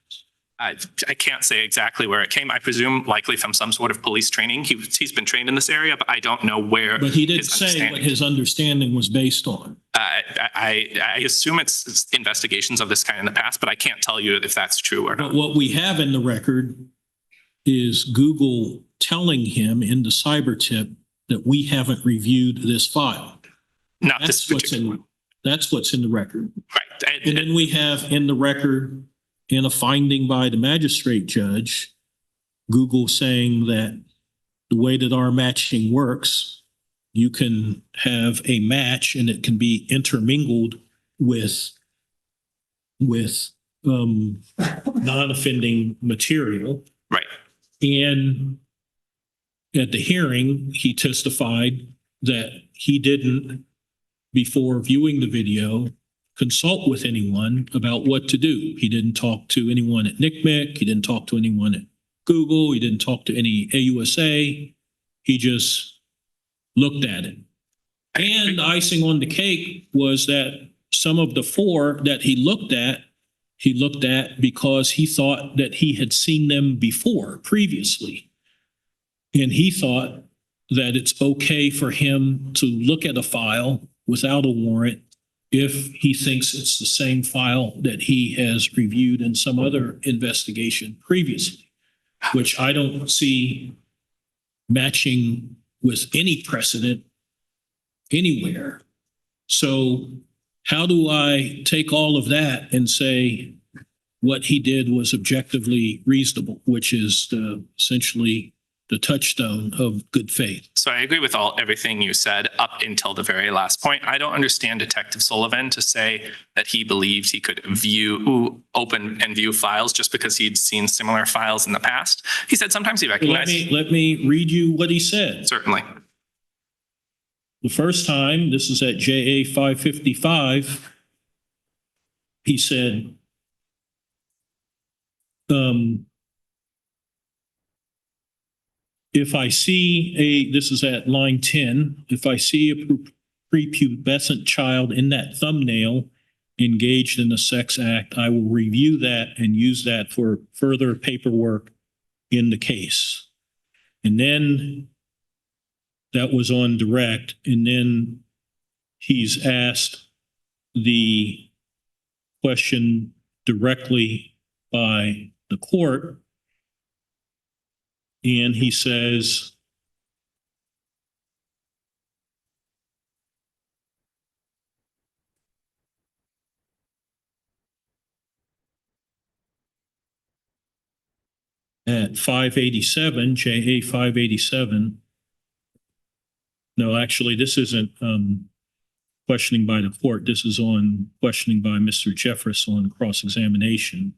I can't say exactly where it came. I presume likely from some sort of police training. He's been trained in this area, but I don't know where. But he didn't his say what his understanding was based on. I assume it's investigations of this kind in the past, but I can't tell you if that's true or not. But what we have in the record is Google telling him in the cyber tip that we haven't reviewed this file. Not this particular. That's what's in the record. Right. And then we have in the record, in a finding by the magistrate judge, Google saying that the way that our matching works, you can have a match and it can be intermingled with non-offending material. Right. And at the hearing, he testified that he didn't, before viewing the video, consult with anyone about what to do. He didn't talk to anyone at NCMEC. He didn't talk to anyone at Google. He didn't talk to any AUSA. He just looked at it. And the icing on the cake was that some of the four that he looked at because he thought that he had seen them before, previously. And he thought that it's okay for him to look at a file without a warrant if he thinks it's the same file that he has reviewed in some other investigation previously, which I don't see matching with any precedent anywhere. So how do I take all of that and say what he did was objectively reasonable, which is essentially the touchstone of good faith? So I agree with everything you said up until the very last point. I don't understand Detective Sullivan to say that he believes he could open and view files just because he'd seen similar files in the past. He said sometimes he recognized. Let me read you what he said. Certainly. The first time, this is at JA 555, he said, if I see this is at line 10, if I see a prepubescent child in that thumbnail engaged in a sex act, I will review that and use that for further paperwork in the case. And then that was on direct. And then he's asked the question directly by the court. And he says, at 587, JA 587, no, actually, this isn't questioning by the court. This is on questioning by Mr. Jeffress on cross-examination.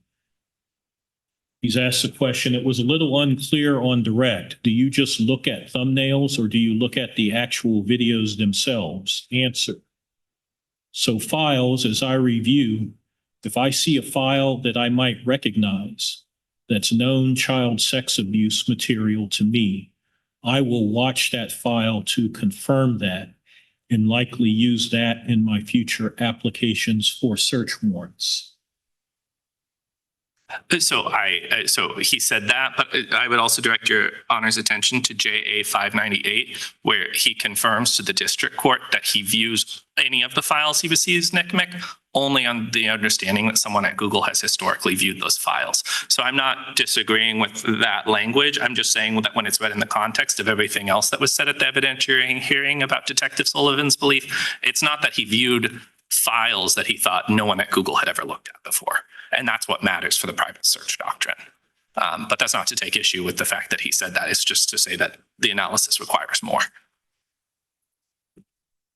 He's asked a question. It was a little unclear on direct. Do you just look at thumbnails or do you look at the actual videos themselves? Answer. So files, as I review, if I see a file that I might recognize that's known child sex abuse material to me, I will watch that file to confirm that and likely use that in my future applications for search warrants. So he said that, but I would also direct your honor's attention to JA 598, where he confirms to the district court that he views any of the files he receives NCMEC only on the understanding that someone at Google has historically viewed those files. So I'm not disagreeing with that language. I'm just saying that when it's read in the context of everything else that was said at the evidentiary hearing about Detective Sullivan's belief, it's not that he viewed files that he thought no one at Google had ever looked at before. And that's what matters for the private search doctrine. But that's not to take issue with the fact that he said that. It's just to say that the analysis requires more.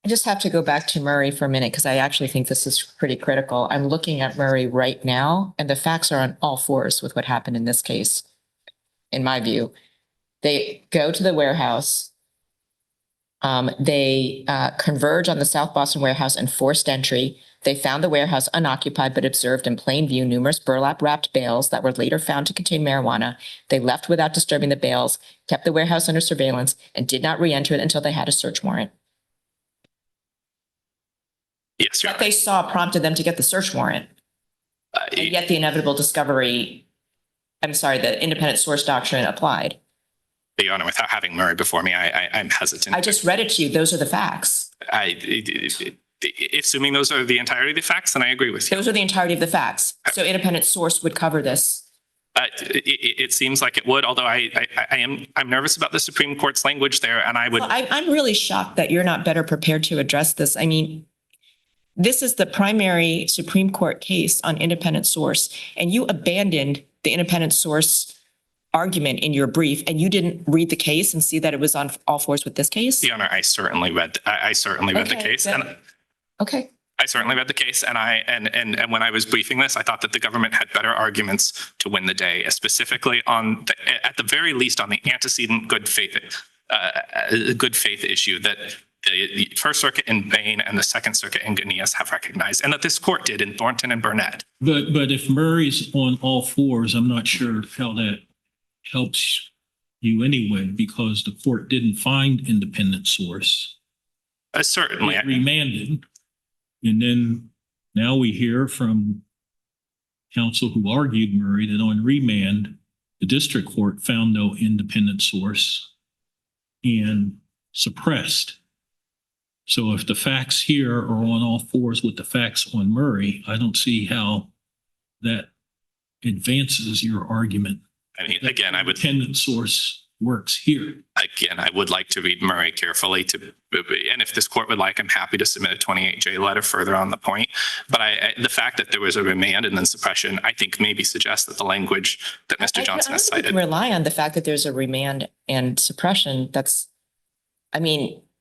I just have to go back to Murray for a minute because I actually think this is pretty critical. I'm looking at Murray right now, and the facts are on all fours with what happened in this case, in my view. They go to the warehouse. They converge on the South Boston warehouse and forced entry. They found the warehouse unoccupied but observed in plain view numerous burlap-wrapped bales that were later found to contain marijuana. They left without disturbing the bales, kept the warehouse under surveillance, and did not re-enter it until they had a search warrant. Yes, Your What Honor. they saw prompted them to get the search warrant, and yet the inevitable discovery, the independent source doctrine applied. Your Honor, without having Murray before me, I'm hesitant. I just read it to you. Those are the facts. Assuming those are the entirety of the facts, then I agree with you. Those are the entirety of the facts. So independent source would cover this. It seems like it would, although I'm nervous about the Supreme Court's language there, and I would. Well, I'm really shocked that you're not better prepared to address this. I mean, this is the primary Supreme Court case on independent source, and you abandoned the independent source argument in your brief, and you didn't read the case and see that it was on all fours with this case? Your Honor, I certainly read the case. Okay. I certainly read the case, and when I was briefing this, I thought that the government had better arguments to win the day, specifically at the very least on the antecedent good faith issue that the First Circuit in Bain and the Second Circuit in Ganias have recognized, and that this court did in Thornton and Burnett. But if Murray's on all fours, I'm not sure how that helps you anyway, because the court didn't find independent source. Certainly. It remanded. And then now we hear from counsel who argued Murray that on remand, the district court found no independent source and suppressed. So if the facts here are on all fours with the facts on Murray, I don't see how that advances your argument. I mean, again, Independent source works here. Again, I would like to read Murray carefully and if this court would like, I'm happy to submit a 28J letter further on the point. But the fact that there was a remand and then suppression, I think maybe suggests that the language that Mr. Johnson has cited. I can rely on the fact that there's a remand and suppression.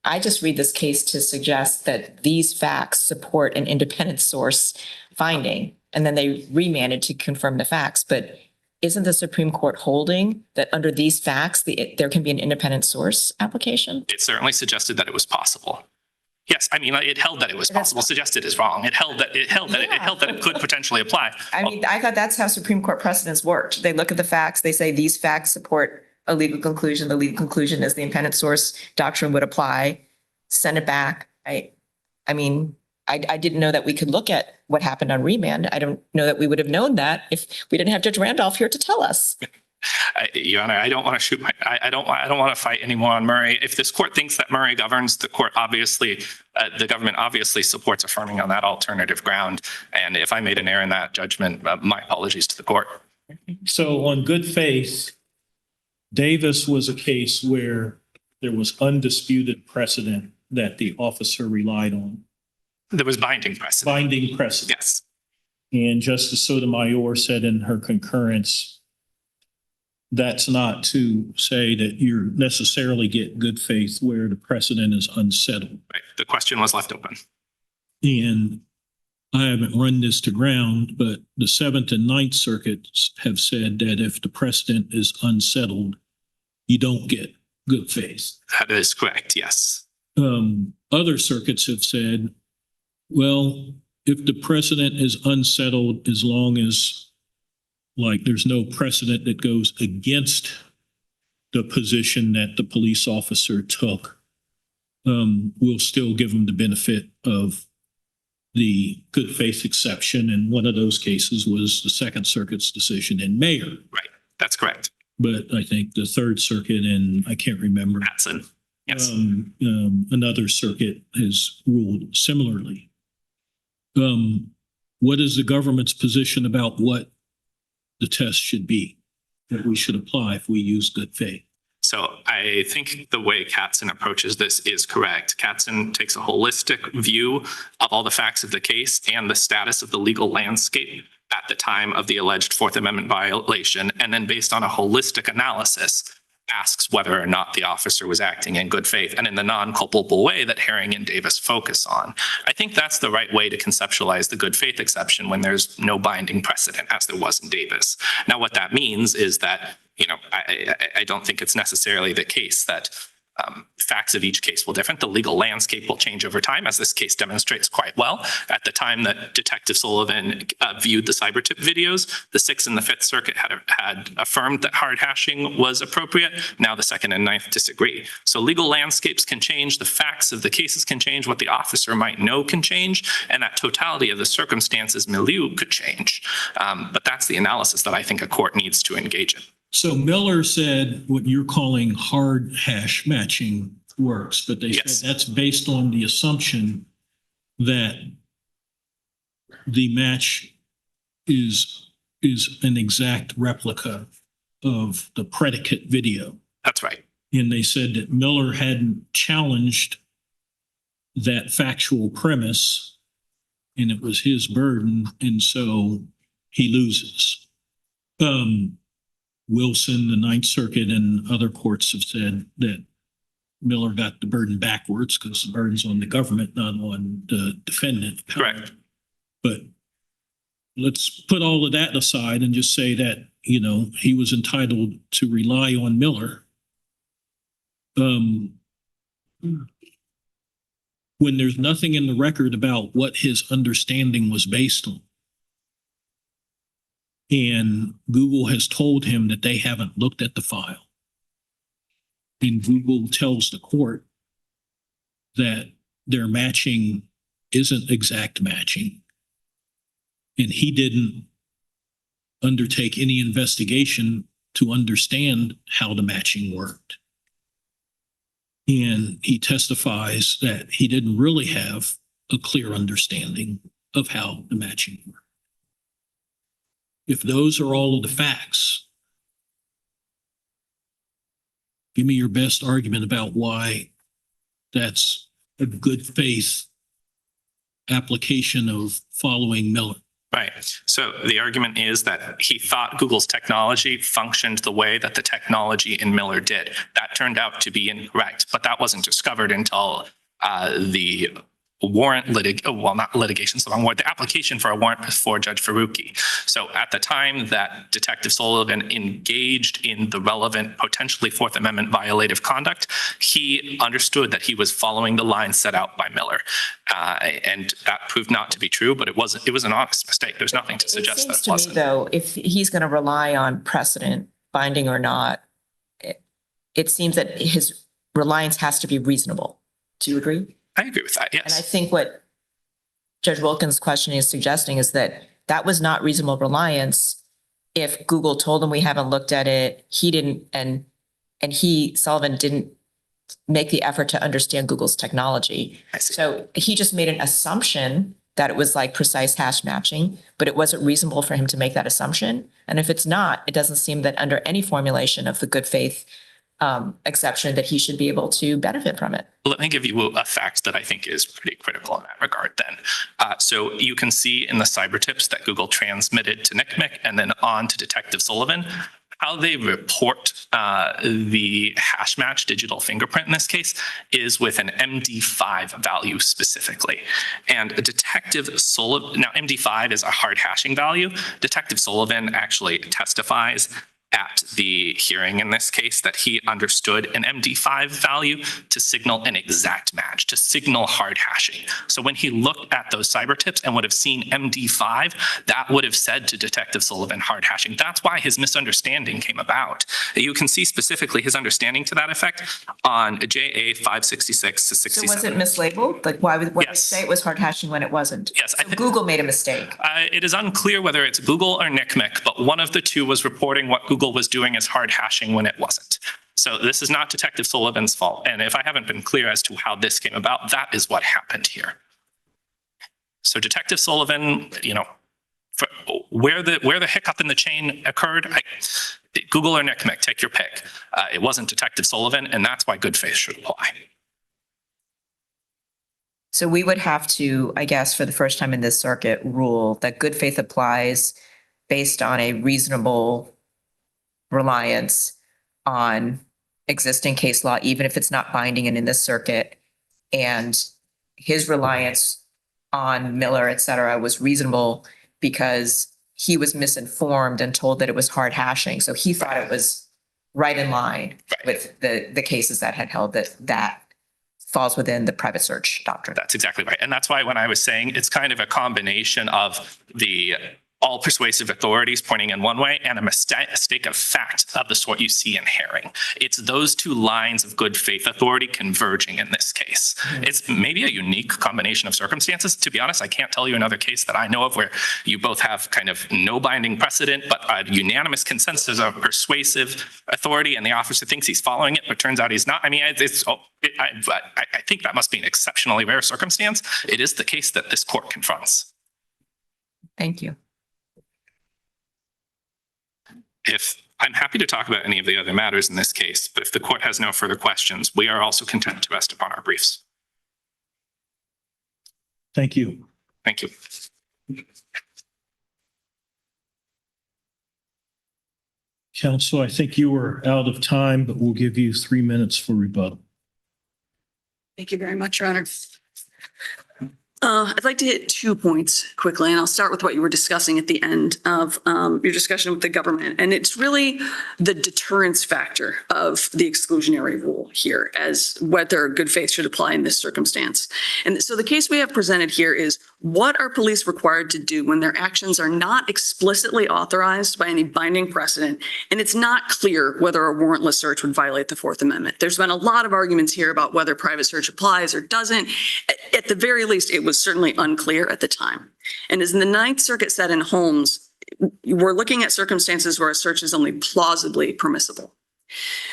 I just read this case to suggest that these facts support an independent source finding, and then they remanded to confirm the facts. But isn't the Supreme Court holding that under these facts, there can be an independent source application? It certainly suggested that it was possible. Yes, I mean, it held that it was possible. Suggested is wrong. It held that it could potentially apply. I thought that's how Supreme Court precedents worked. They look at the facts, they say these facts support a legal conclusion. The legal conclusion is the independent source doctrine would apply. Send it back. I didn't know that we could look at what happened on remand. I don't know that we would have known that if we didn't have Judge Randolph here to tell us. Your Honor, I don't want to shoot I don't want to fight anymore on Murray. If this court thinks that Murray governs, the government obviously supports affirming on that alternative ground. And if I made an error in that judgment, my apologies to the court. So on good faith, Davis was a case where there was undisputed precedent that the officer relied on. There was binding precedent. Binding precedent. Yes. And Justice Sotomayor said in her concurrence, that's not to say that you necessarily get good faith where the precedent is unsettled. Right. The question was left open. And I haven't run this to ground, but the Seventh and Ninth Circuits have said that if the precedent is unsettled, you don't get good faith. That is correct. Yes. Other circuits have said, well, if the precedent is unsettled, as long as there's no precedent that goes against the position that the police officer took, we'll still give them the benefit of the good faith exception. And one of those cases was the Second Circuit's decision in Mayer. Right. That's correct. But I think the Third Circuit, and I can't remember. Matson. Yes. Another circuit has ruled similarly. What is the government's position about what the test should be that we should apply if we use good faith? So I think the way Katzen approaches this is correct. Katzen takes a holistic view of all the facts of the case and the status of the legal landscape at the time of the alleged Fourth Amendment violation, and then based on a holistic analysis, asks whether or not the officer was acting in good faith and in the non-culpable way that Herring and Davis focus on. I think that's the right way to conceptualize the good faith exception when there's no binding precedent, as there was in Davis. Now, what that means is that, I don't think it's necessarily the case that facts of each case will differ. The legal landscape will change over time, as this case demonstrates quite well. At the time that Detective Sullivan viewed the cyber tip videos, the Sixth and the Fifth Circuit had affirmed that hard hashing was appropriate. Now the Second and Ninth disagree. So legal landscapes can change, the facts of the cases can change, what the officer might know can change, and that totality of the circumstances milieu could change. But that's the analysis that I think a court needs to engage in. So Miller said what you're calling hard hash matching works, but they Yes. said that's based on the assumption that the match is an exact replica of the predicate video. That's right. And they said that Miller hadn't challenged that factual premise, and it was his burden, and so he loses. Wilson, the Ninth Circuit, and other courts have said that Miller got the burden backwards because the burden's on the government, not on the defendant. Correct. But let's put all of that aside and just say that, he was entitled to rely on Miller. When there's nothing in the record about what his understanding was based on. And Google has told him that they haven't looked at the file. And Google tells the court that their matching isn't exact matching. And he didn't undertake any investigation to understand how the matching worked. And he testifies that he didn't really have a clear understanding of how the matching worked. If those are all of the facts, give me your best argument about why that's a good faith application of following Miller. Right. So the argument is that he thought Google's technology functioned the way that the technology in Miller did. That turned out to be incorrect, but that wasn't discovered until the the application for a warrant before Judge Faruqi. So at the time that Detective Sullivan engaged in the relevant, potentially Fourth Amendment violative conduct, he understood that he was following the line set out by Miller. And that proved not to be true, but it was an honest mistake. There's nothing to suggest that it seems to me, wasn't. though, if he's going to rely on precedent, binding or not, it seems that his reliance has to be reasonable. Do you agree? I agree with that, And I yes. think what Judge Wilkins' question is suggesting is that that was not reasonable reliance if Google told him we haven't looked at it, he didn't, and Sullivan didn't make the effort to understand Google's technology. I see. So he just made an assumption that it was like precise hash matching, but it wasn't reasonable for him to make that assumption. And if it's not, it doesn't seem that under any formulation of the good faith exception that he should be able to benefit from it. Let me give you a fact that I think is pretty critical in that regard then. So you can see in the cyber tips that Google transmitted to NCMEC and then on to Detective Sullivan, how they report the hash match digital fingerprint in this case is with an MD5 value specifically. And Detective Sullivan, now MD5 is a hard hashing value. Detective Sullivan actually testifies at the hearing in this case that he understood an MD5 value to signal an exact match, to signal hard hashing. So when he looked at those cyber tips and would have seen MD5, that would have said to Detective Sullivan hard hashing. That's why his misunderstanding came about. You can see specifically his understanding to that effect on JA 566 to So 67. was it mislabeled? Like why would Yes. they say it was hard hashing when it wasn't? Yes, I So think- Google made a mistake. It is unclear whether it's Google or NCMEC, but one of the two was reporting what Google was doing as hard hashing when it wasn't. So this is not Detective Sullivan's fault. And if I haven't been clear as to how this came about, that is what happened here. So Detective Sullivan, where the hiccup in the chain occurred, Google or NCMEC, take your pick. It wasn't Detective Sullivan, and that's why good faith should apply. So we would have to, I guess, for the first time in this circuit, rule that good faith applies based on a reasonable reliance on existing case law, even if it's not binding and in this circuit. And his reliance on Miller, et cetera, was reasonable because he was misinformed and told that it was hard hashing. So he thought it was right in line with the cases that had held that falls within the private search doctrine. That's exactly right. And that's why when I was saying it's kind of a combination of the all persuasive authorities pointing in one way and a mistake of fact of the sort you see in Herring. It's those two lines of good faith authority converging in this case. It's maybe a unique combination of circumstances. To be honest, I can't tell you another case that I know of where you both have kind of no binding precedent, but a unanimous consensus of persuasive authority, and the officer thinks he's following it, but turns out he's not. I mean, I think that must be an exceptionally rare circumstance. It is the case that this court confronts. Thank you. I'm happy to talk about any of the other matters in this case, but if the court has no further questions, we are also content to rest upon our briefs. Thank you. Thank you. Counsel, I think you were out of time, but we'll give you 3 minutes for rebuttal. Thank you very much, Your Honor. I'd like to hit 2 points quickly, and I'll start with what you were discussing at the end of your discussion with the government. And it's really the deterrence factor of the exclusionary rule here as whether good faith should apply in this circumstance. And so the case we have presented here is, what are police required to do when their actions are not explicitly authorized by any binding precedent, and it's not clear whether a warrantless search would violate the Fourth Amendment? There's been a lot of arguments here about whether private search applies or doesn't. At the very least, it was certainly unclear at the time. And as the Ninth Circuit said in Holmes, we're looking at circumstances where a search is only plausibly permissible.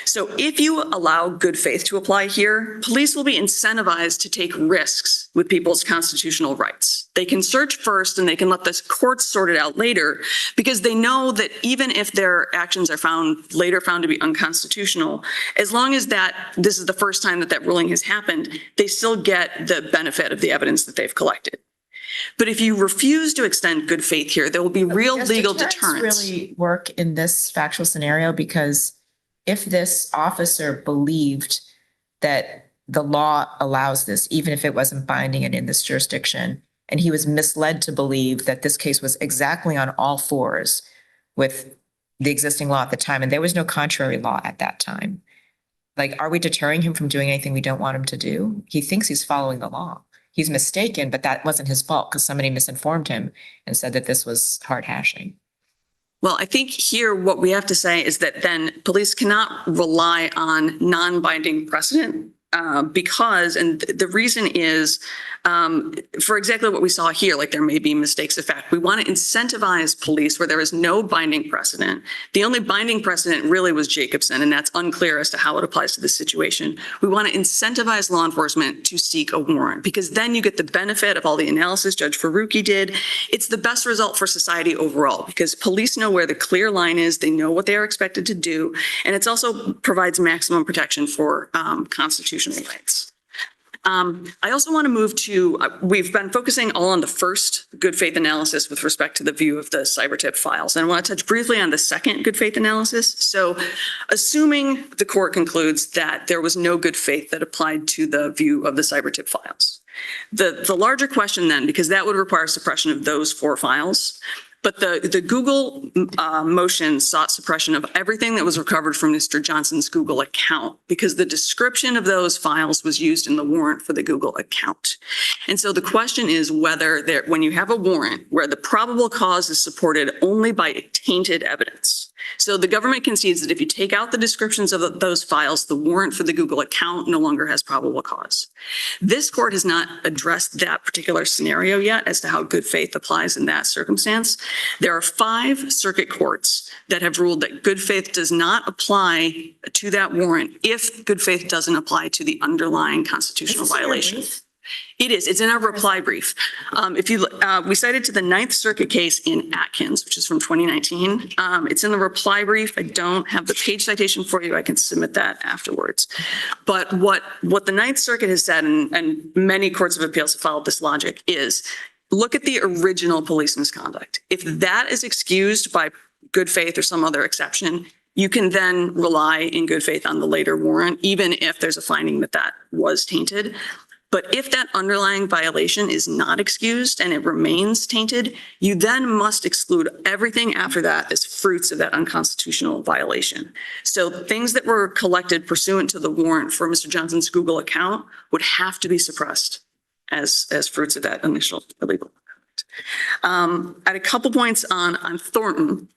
So if you allow good faith to apply here, police will be incentivized to take risks with people's constitutional rights. They can search first and they can let the courts sort it out later, because they know that even if their actions are later found to be unconstitutional, as long as this is the first time that ruling has happened, they still get the benefit of the evidence that they've collected. But if you refuse to extend good faith here, there will be real legal deterrence. Really work in this factual scenario, because if this officer believed that the law allows this, even if it wasn't binding and in this jurisdiction, and he was misled to believe that this case was exactly on all fours with the existing law at the time, and there was no contrary law at that time, like, are we deterring him from doing anything we don't want him to do? He thinks he's following the law. He's mistaken, but that wasn't his fault because somebody misinformed him and said that this was hard hashing. Well, I think here what we have to say is that then police cannot rely on non-binding precedent because, and the reason is for exactly what we saw here, like there may be mistakes of fact. We want to incentivize police where there is no binding precedent. The only binding precedent really was Jacobson, and that's unclear as to how it applies to this situation. We want to incentivize law enforcement to seek a warrant, because then you get the benefit of all the analysis Judge Faruqi did. It's the best result for society overall, because police know where the clear line is. They know what they are expected to do. And it also provides maximum protection for constitutional rights. I also want to move to, we've been focusing all on the first good faith analysis with respect to the view of the cybertip files. And I want to touch briefly on the second good faith analysis. So assuming the court concludes that there was no good faith that applied to the view of the cybertip files, the larger question then, because that would require suppression of those 4 files, but the Google motion sought suppression of everything that was recovered from Mr. Johnson's Google account, because the description of those files was used in the warrant for the Google account. And so the question is whether when you have a warrant where the probable cause is supported only by tainted evidence. So the government concedes that if you take out the descriptions of those files, the warrant for the Google account no longer has probable cause. This court has not addressed that particular scenario yet as to how good faith applies in that circumstance. There are 5 circuit courts that have ruled that good faith does not apply to that warrant if good faith doesn't apply to the underlying constitutional violation. It is. It's in our reply brief. We cited to the Ninth Circuit case in Atkins, which is from 2019. It's in the reply brief. I don't have the page citation for you. I can submit that afterwards. But what the Ninth Circuit has said, and many courts of appeals have followed this logic, is look at the original police misconduct. If that is excused by good faith or some other exception, you can then rely in good faith on the later warrant, even if there's a finding that that was tainted. But if that underlying violation is not excused and it remains tainted, you then must exclude everything after that as fruits of that unconstitutional violation. So things that were collected pursuant to the warrant for Mr. Johnson's Google account would have to be suppressed as fruits of that initial illegal conduct. At a couple points on Thornton.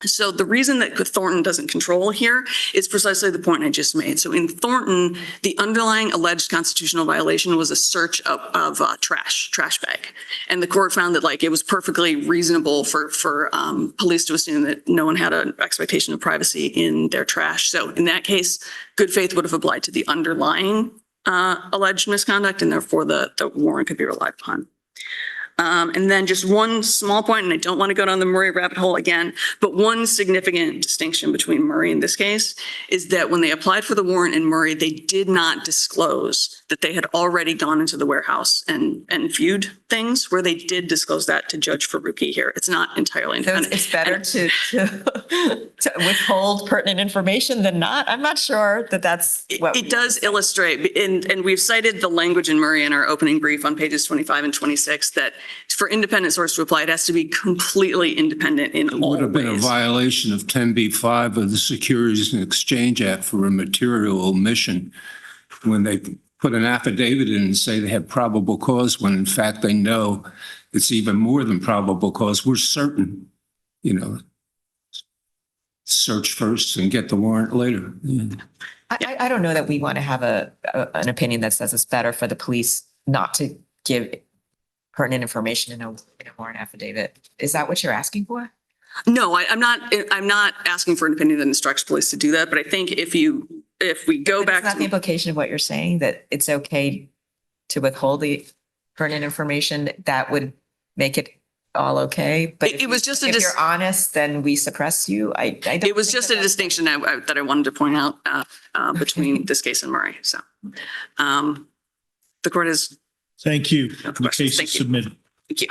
So the reason that Thornton doesn't control here is precisely the point I just made. So in Thornton, the underlying alleged constitutional violation was a search of trash bag. And the court found that it was perfectly reasonable for police to assume that no one had an expectation of privacy in their trash. So in that case, good faith would have applied to the underlying alleged misconduct, and therefore the warrant could be relied upon. And then just one small point, and I don't want to go down the Murray rabbit hole again, but one significant distinction between Murray in this case is that when they applied for the warrant in Murray, they did not disclose that they had already gone into the warehouse and viewed things, where they did disclose that to Judge Faruqi here. It's not entirely So independent. it's better to withhold pertinent information than not. I'm not sure that that's what. It does illustrate, and we've cited the language in Murray in our opening brief on pages 25 and 26, that for independent source to apply, it has to be completely independent in all Would have been a ways. violation of 10b-5 of the Securities and Exchange Act for a material omission when they put an affidavit in and say they have probable cause, when in fact they know it's even more than probable cause. We're certain, search first and get the warrant later. Yeah. I don't know that we want to have an opinion that says it's better for the police not to give pertinent information in a warrant affidavit. Is that what you're asking for? No, I'm not asking for an opinion that instructs police to do that, but I think if we go But back it's not to the implication of what you're saying, that it's okay to withhold the pertinent information that would make it all okay. But It was just a if you're honest, then we suppress you. I don't. it was think just that a that's- distinction that I wanted to point out between this case and Murray. So the court is, Thank you. No The questions. case Thank is you. submitted. thank you.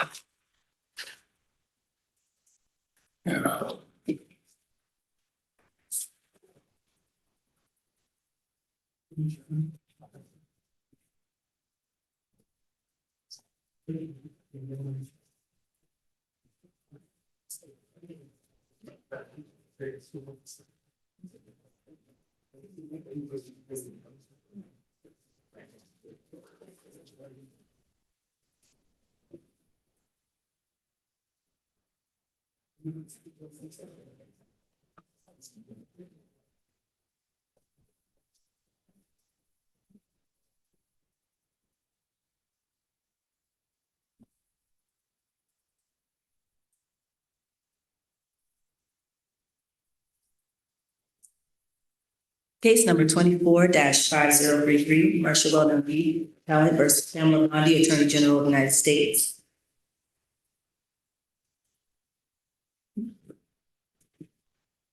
Case number 24-5033, Marsha Bondi, appellant versus Pamela Bondi, Attorney General of the United States.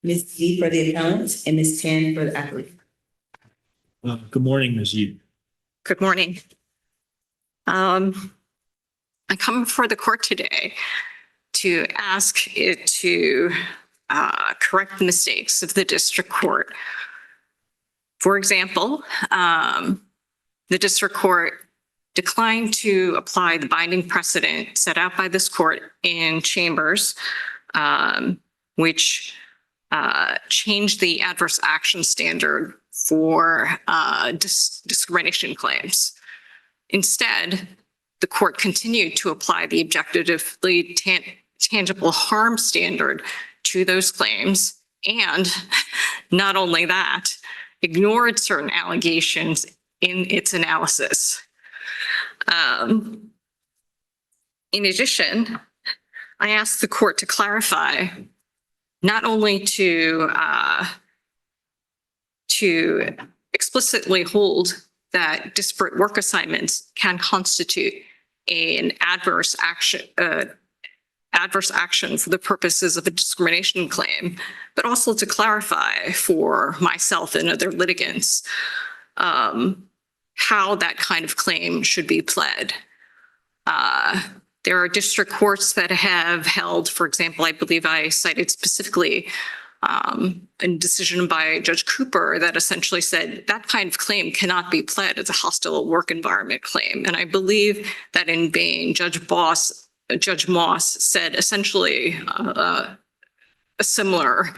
Ms. Yee for the appellant and Ms. Tan for the appellate. Good morning, Ms. Yee. Good morning. I come before the court today to ask it to correct the mistakes of the district court. For example, the district court declined to apply the binding precedent set out by this court in Chambers, which changed the adverse action standard for discrimination claims. Instead, the court continued to apply the objectively tangible harm standard to those claims, and not only that, ignored certain allegations in its analysis. In addition, I asked the court to clarify not only to explicitly hold that disparate work assignments can constitute an adverse action for the purposes of a discrimination claim, but also to clarify for myself and other litigants how that kind of claim should be pled. There are district courts that have held, for example, I believe I cited specifically a decision by Judge Cooper that essentially said that kind of claim cannot be pled as a hostile work environment claim. And I believe that in Bain, Judge Moss said essentially a similar,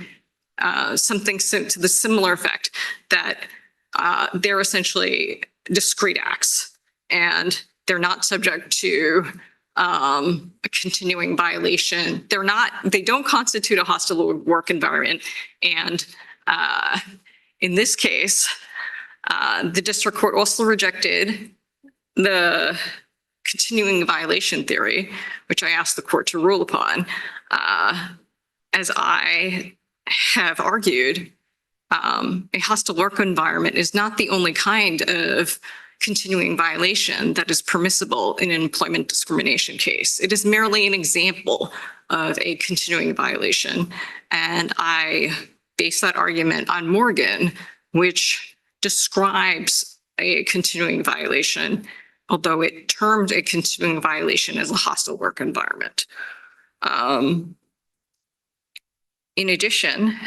something to the similar effect, that they're essentially discrete acts and they're not subject to a continuing violation. They don't constitute a hostile work environment. And in this case, the district court also rejected the continuing violation theory, which I asked the court to rule upon. As I have argued, a hostile work environment is not the only kind of continuing violation that is permissible in an employment discrimination case. It is merely an example of a continuing violation. And I base that argument on Morgan, which describes a continuing violation, although it termed a continuing violation as a hostile work environment. In addition,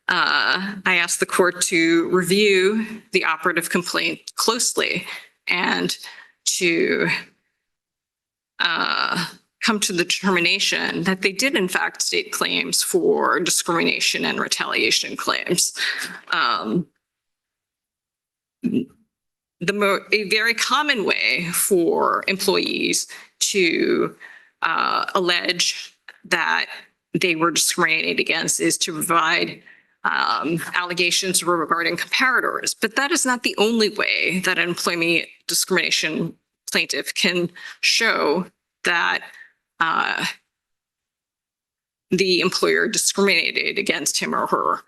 I asked the court to review the operative complaint closely and to come to the determination that they did in fact state claims for discrimination and retaliation claims. A very common way for employees to allege that they were discriminated against is to provide allegations regarding comparators. But that is not the only way that an employment discrimination plaintiff can show that the employer discriminated against him or her.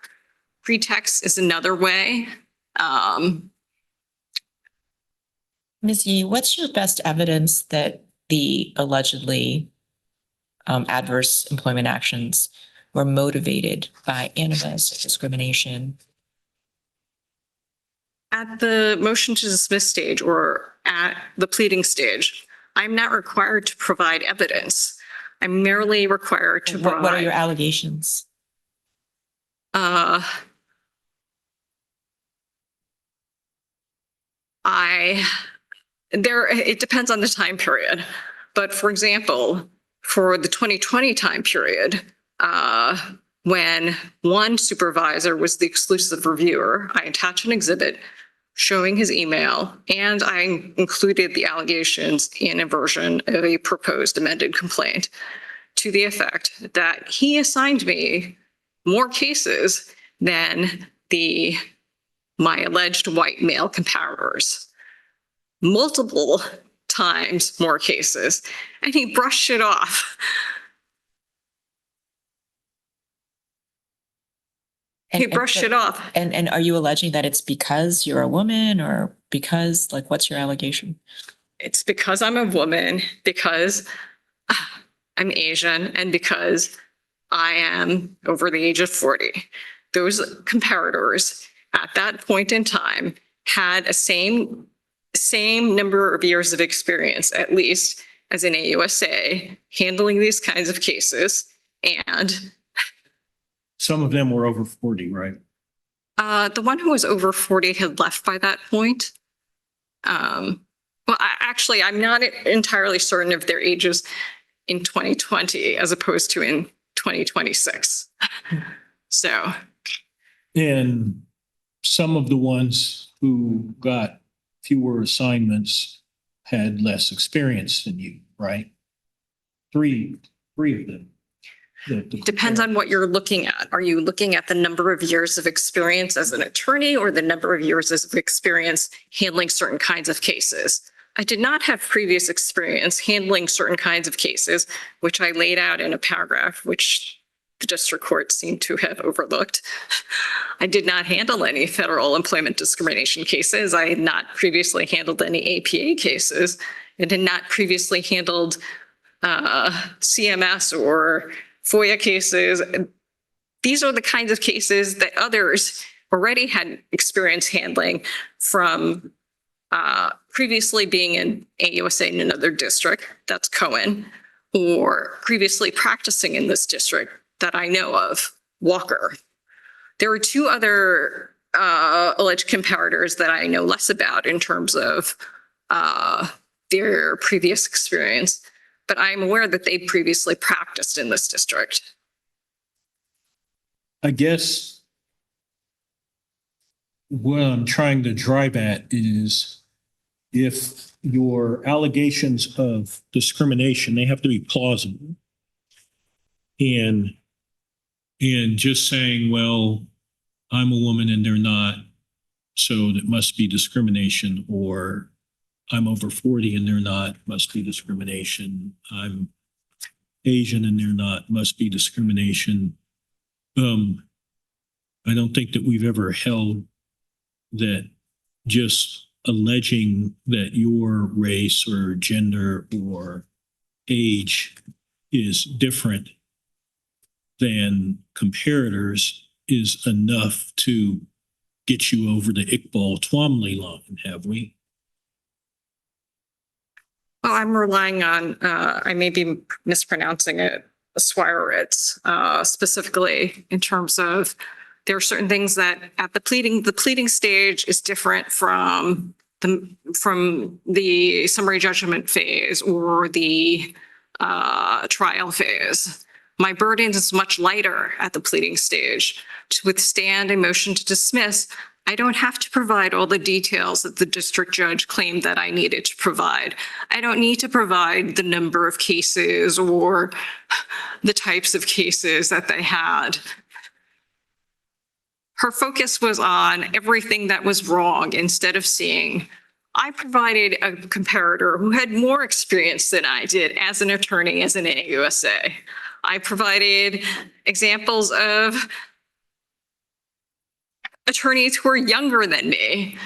Pretext is another way. Ms. Yee, what's your best evidence that the allegedly adverse employment actions were motivated by animus or discrimination? At the motion to dismiss stage or at the pleading stage, I'm not required to provide evidence. I'm merely required to provide. What are your allegations? It depends on the time period. But for example, for the 2020 time period, when one supervisor was the exclusive reviewer, I attached an exhibit showing his email, and I included the allegations in a version of a proposed amended complaint to the effect that he assigned me more cases than my alleged white male comparators. Multiple times more cases, and he brushed it off. It off. And are you alleging that it's because you're a woman or because, like, what's your allegation? It's because I'm a woman, because I'm Asian, and because I am over the age of 40. Those comparators at that point in time had a same number of years of experience, at least as an AUSA, handling these kinds of cases. And some of them were over 40, right? The one who was over 40 had left by that point. I'm not entirely certain of their ages in 2020 as opposed to in 2026. So. And some of the ones who got fewer assignments had less experience than you, right? Three of them. Depends on what you're looking at. Are you looking at the number of years of experience as an attorney or the number of years of experience handling certain kinds of cases? I did not have previous experience handling certain kinds of cases, which I laid out in a paragraph, which the district court seemed to have overlooked. I did not handle any federal employment discrimination cases. I had not previously handled any APA cases. And had not previously handled CMS or FOIA cases. These are the kinds of cases that others already had experience handling from previously being in AUSA in another district, that's Cohen, or previously practicing in this district that I know of, Walker. There were two other alleged comparators that I know less about in terms of their previous experience, but I'm aware that they previously practiced in this district. I guess what I'm trying to drive at is if your allegations of discrimination, they have to be plausible. And just saying, well, I'm a woman and they're not, so that must be discrimination, or I'm over 40 and they're not, must be discrimination. I'm Asian and they're not, must be discrimination. I don't think that we've ever held that just alleging that your race or gender or age is different than comparators is enough to get you over the Iqbal-Twombly line, have we? Well, I'm relying on, I may be mispronouncing it, Swireritz, specifically in terms of there are certain things that at the pleading stage is different from the summary judgment phase or the trial phase. My burden is much lighter at the pleading stage. To withstand a motion to dismiss, I don't have to provide all the details that the district judge claimed that I needed to provide. I don't need to provide the number of cases or the types of cases that they had. Her focus was on everything that was wrong instead of seeing I provided a comparator who had more experience than I did as an attorney, as an AUSA. I provided examples of attorneys who were younger than me,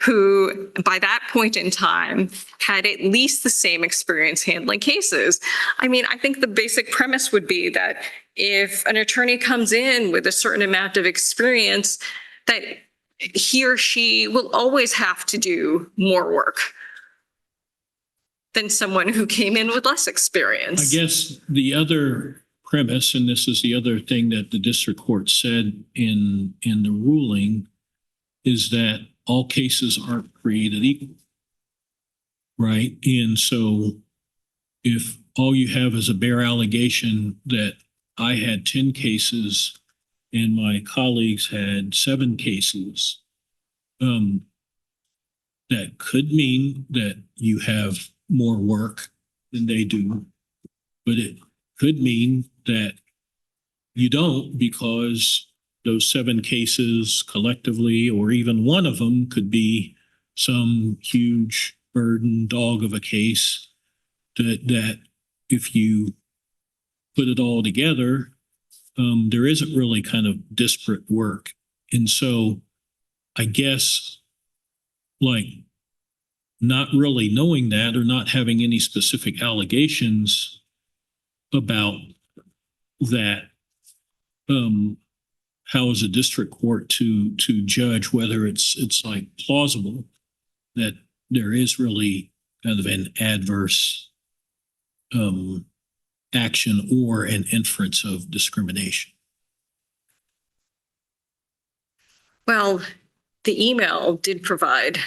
who by that point in time had at least the same experience handling cases. I mean, I think the basic premise would be that if an attorney comes in with a certain amount of experience, that he or she will always have to do more work than someone who came in with less experience. I guess the other premise, and this is the other thing that the district court said in the ruling, is that all cases aren't created equal, right? And so if all you have is a bare allegation that I had 10 cases and my colleagues had 7 cases, that could mean that you have more work than they do, but it could mean that you don't, because those 7 cases collectively, or even one of them, could be some huge burden dog of a case that if you put it all together, there isn't really kind of disparate work. And so I guess, like, not really knowing that or not having any specific allegations about that, how is a district court to judge whether it's like plausible that there is really kind of an adverse action or an inference of discrimination? Well, the email did provide,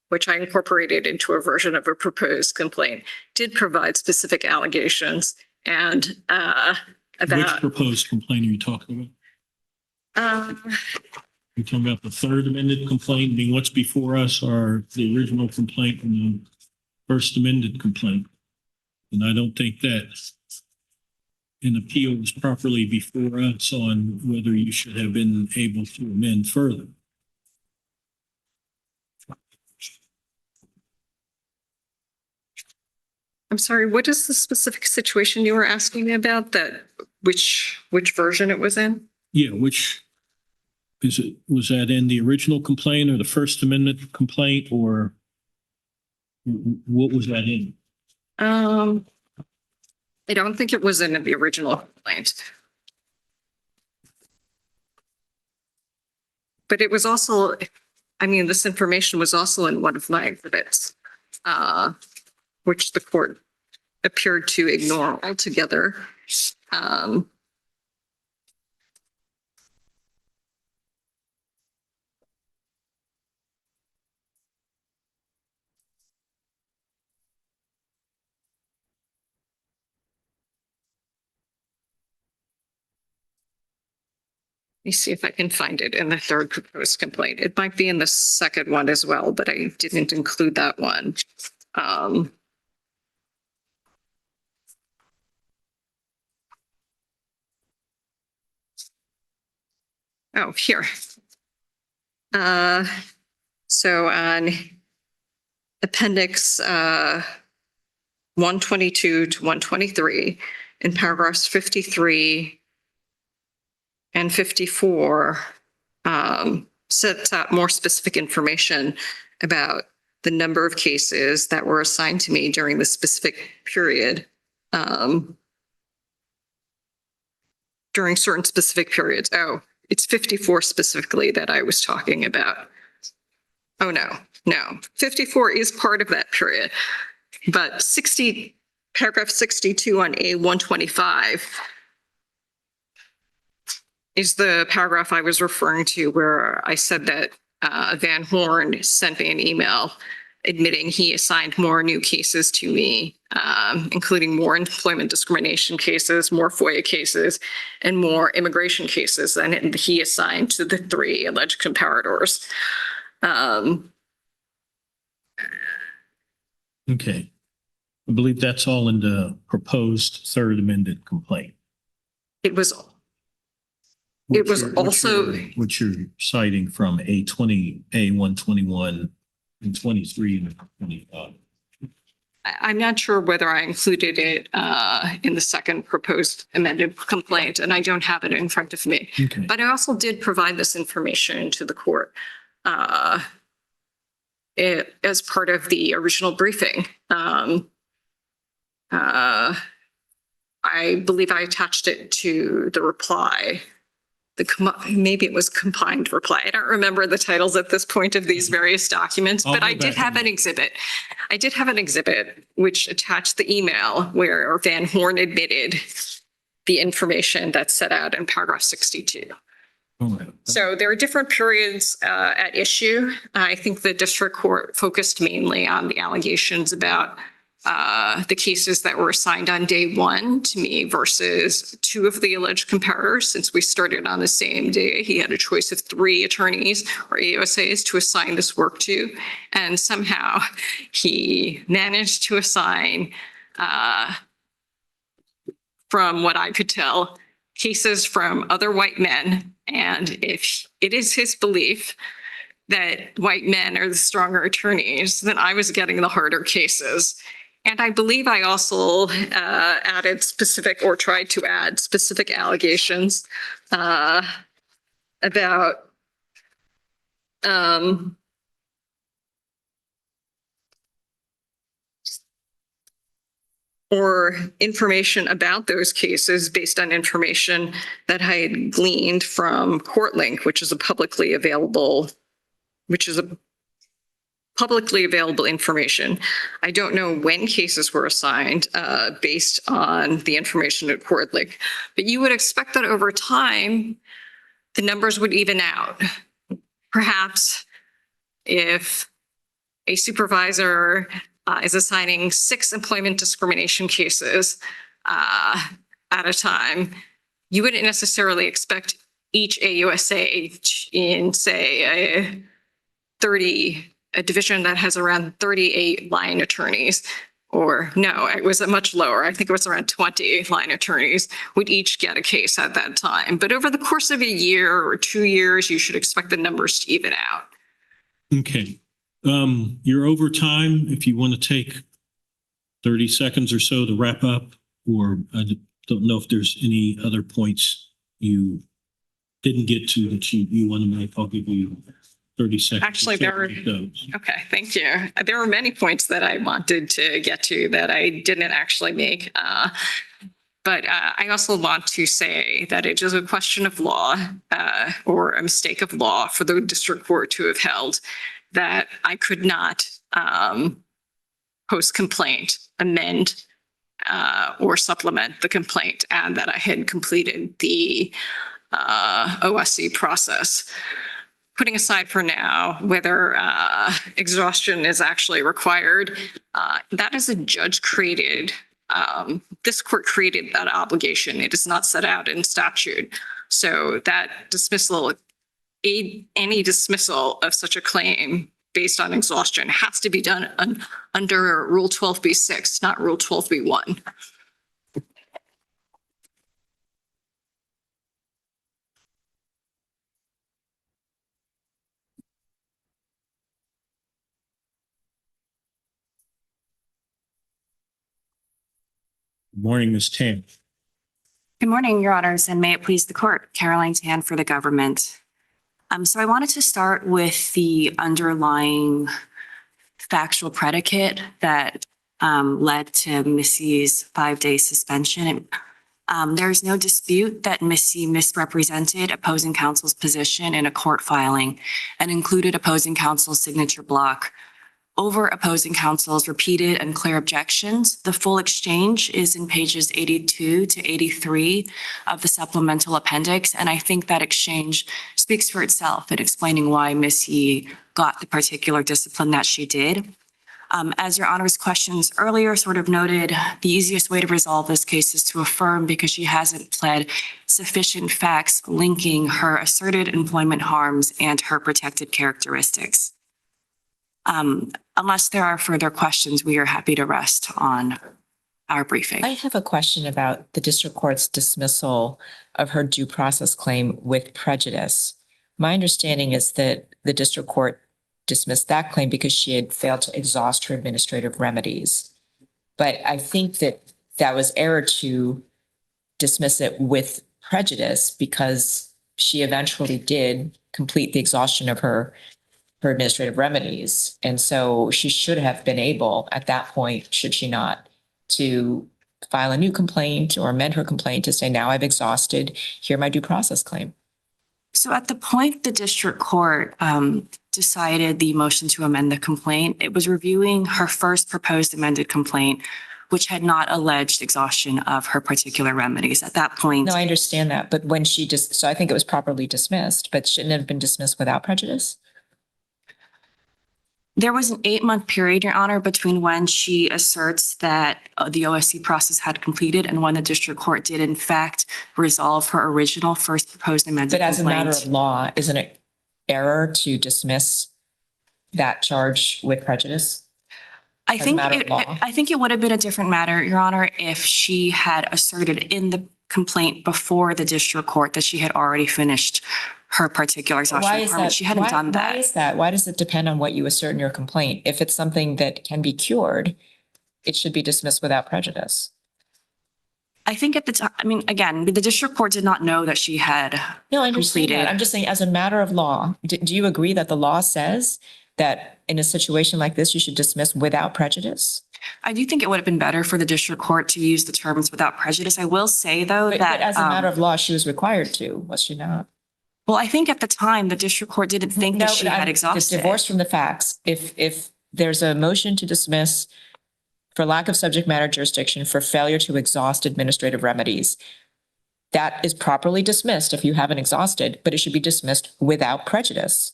which I incorporated into a version of a proposed complaint, did provide specific allegations and Which proposed complaint are you talking about? You're talking about the third amended complaint? I mean, what's before us are the original complaint and the first amended complaint. And I don't think that an appeal was properly before us on whether you should have been able to amend further. I'm sorry, what is the specific situation you were asking me about that which version it was in? Yeah, which is it, was that in the original complaint or the First Amendment complaint, or what was that in? I don't think it was in the original complaint. But it was also, I mean, this information was also in one of my exhibits, which the court appeared to ignore altogether. Let me see if I can find it in the third proposed complaint. It might be in the second one as well, but I didn't include that one. Oh, here. So on appendix 122 to 123, in paragraphs 53 and 54, sets out more specific information about the number of cases that were assigned to me during the specific period, during certain specific periods. Oh, it's 54 specifically that I was talking about. Oh, no, 54 is part of that period, but paragraph 62 on A125 is the paragraph I was referring to where I said that Van Horn sent me an email admitting he assigned more new cases to me, including more employment discrimination cases, more FOIA cases, and more immigration cases than he assigned to the 3 alleged comparators. Okay. I believe that's all in the proposed third amended complaint. It was also What you're citing from A20, A121 and 23 and 25. I'm not sure whether I included it in the second proposed amended complaint, and I don't have it in front of me. Okay. But I also did provide this information to the court as part of the original briefing. I believe I attached it to the reply. Maybe it was combined reply. I don't remember the titles at this point of these various documents, but I did have an exhibit. I did have an exhibit which attached the email where Van Horn admitted the information that's set out in paragraph 62. All right. So there are different periods at issue. I think the district court focused mainly on the allegations about the cases that were assigned on day 1 to me versus 2 of the alleged comparators. Since we started on the same day, he had a choice of 3 attorneys or AUSAs to assign this work to. And somehow he managed to assign, from what I could tell, cases from other white men. And if it is his belief that white men are the stronger attorneys, then I was getting the harder cases. And I believe I also added specific or tried to add specific allegations about or information about those cases based on information that I had gleaned from CourtLink, which is a publicly available information. I don't know when cases were assigned based on the information at CourtLink, but you would expect that over time, the numbers would even out. Perhaps if a supervisor is assigning 6 employment discrimination cases at a time, you wouldn't necessarily expect each AUSA in, say, a division that has around 38 line attorneys, or no, it was much lower. I think it was around 20 line attorneys would each get a case at that time. But over the course of a year or 2 years, you should expect the numbers to even out. Okay. You're over time. If you want to take 30 seconds or so to wrap up, or Don't know if there's any other points you didn't get to that you want to make. I'll give you 30 seconds. Actually, there were- Those. Okay, thank you. There were many points that I wanted to get to that I didn't actually make. But I also want to say that it is a question of law or a mistake of law for the district court to have held that I could not post complaint, amend or supplement the complaint, and that I had completed the OSC process. Putting aside for now whether exhaustion is actually required, that is a judge created. This court created that obligation. It is not set out in statute. So that dismissal, any dismissal of such a claim based on exhaustion has to be done under Rule 12b-6, not Rule 12b-1. Good morning, Ms. Tam. Good morning, Your Honors, and may it please the court. Caroline Tan for the government. So I wanted to start with the underlying factual predicate that led to Missy's 5-day suspension. There is no dispute that Missy misrepresented opposing counsel's position in a court filing and included opposing counsel's signature block over opposing counsel's repeated and clear objections. The full exchange is in pages 82 to 83 of the supplemental appendix. And I think that exchange speaks for itself in explaining why Missy got the particular discipline that she did. As Your Honor's questions earlier sort of noted, the easiest way to resolve this case is to affirm because she hasn't pled sufficient facts linking her asserted employment harms and her protected characteristics. Unless there are further questions, we are happy to rest on our briefing. I have a question about the district court's dismissal of her due process claim with prejudice. My understanding is that the district court dismissed that claim because she had failed to exhaust her administrative remedies. But I think that that was error to dismiss it with prejudice because she eventually did complete the exhaustion of her administrative remedies. And so she should have been able at that point, should she not, to file a new complaint or amend her complaint to say, now I've exhausted, here my due process claim. So at the point the district court decided the motion to amend the complaint, it was reviewing her first proposed amended complaint, which had not alleged exhaustion of her particular remedies. At that point. No, I understand that. But when she just, so I think it was properly dismissed, but shouldn't it have been dismissed without prejudice? There was an 8-month period, Your Honor, between when she asserts that the OSC process had completed and when the district court did in fact resolve her original first proposed amended But as a matter complaint. of law, isn't it error to dismiss that charge with prejudice? I as a think matter of law? I think it would have been a different matter, Your Honor, if she had asserted in the complaint before the district court that she had already finished her particular exhaustion Why is requirement. that? She hadn't done that. Why is that? Why does it depend on what you assert in your complaint? If it's something that can be cured, it should be dismissed without prejudice. I think at the time, I mean, again, the district court did not know that she had No, I understand completed. that. I'm just saying, as a matter of law, do you agree that the law says that in a situation like this, you should dismiss without prejudice? I do think it would have been better for the district court to use the terms without prejudice. I will say, though, But that as a matter of law, she was required to, was she not? well, I think at the time, the district court didn't think that she had exhausted. Divorced from the facts. If there's a motion to dismiss for lack of subject matter jurisdiction for failure to exhaust administrative remedies, that is properly dismissed if you haven't exhausted, but it should be dismissed without prejudice.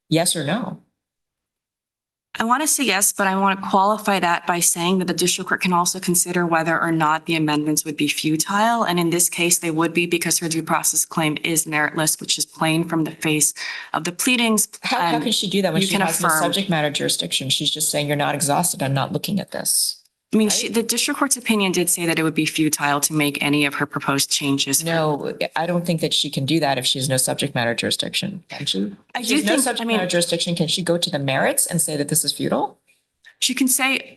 Yes or no? I want to say yes, but I want to qualify that by saying that the district court can also consider whether or not the amendments would be futile. And in this case, they would be because her due process claim is meritless, which is plain from the face of the pleadings. How can she do that when you she can has no affirm- subject matter jurisdiction? She's just saying you're not exhausted. I'm not looking at this. I mean, the district court's opinion did say that it would be futile to make any of her proposed changes. No, I don't think that she can do that if she has no subject matter jurisdiction. Can she? I If do she has no think, I subject mean, matter jurisdiction, can she go to the merits and say that this is futile? she can say,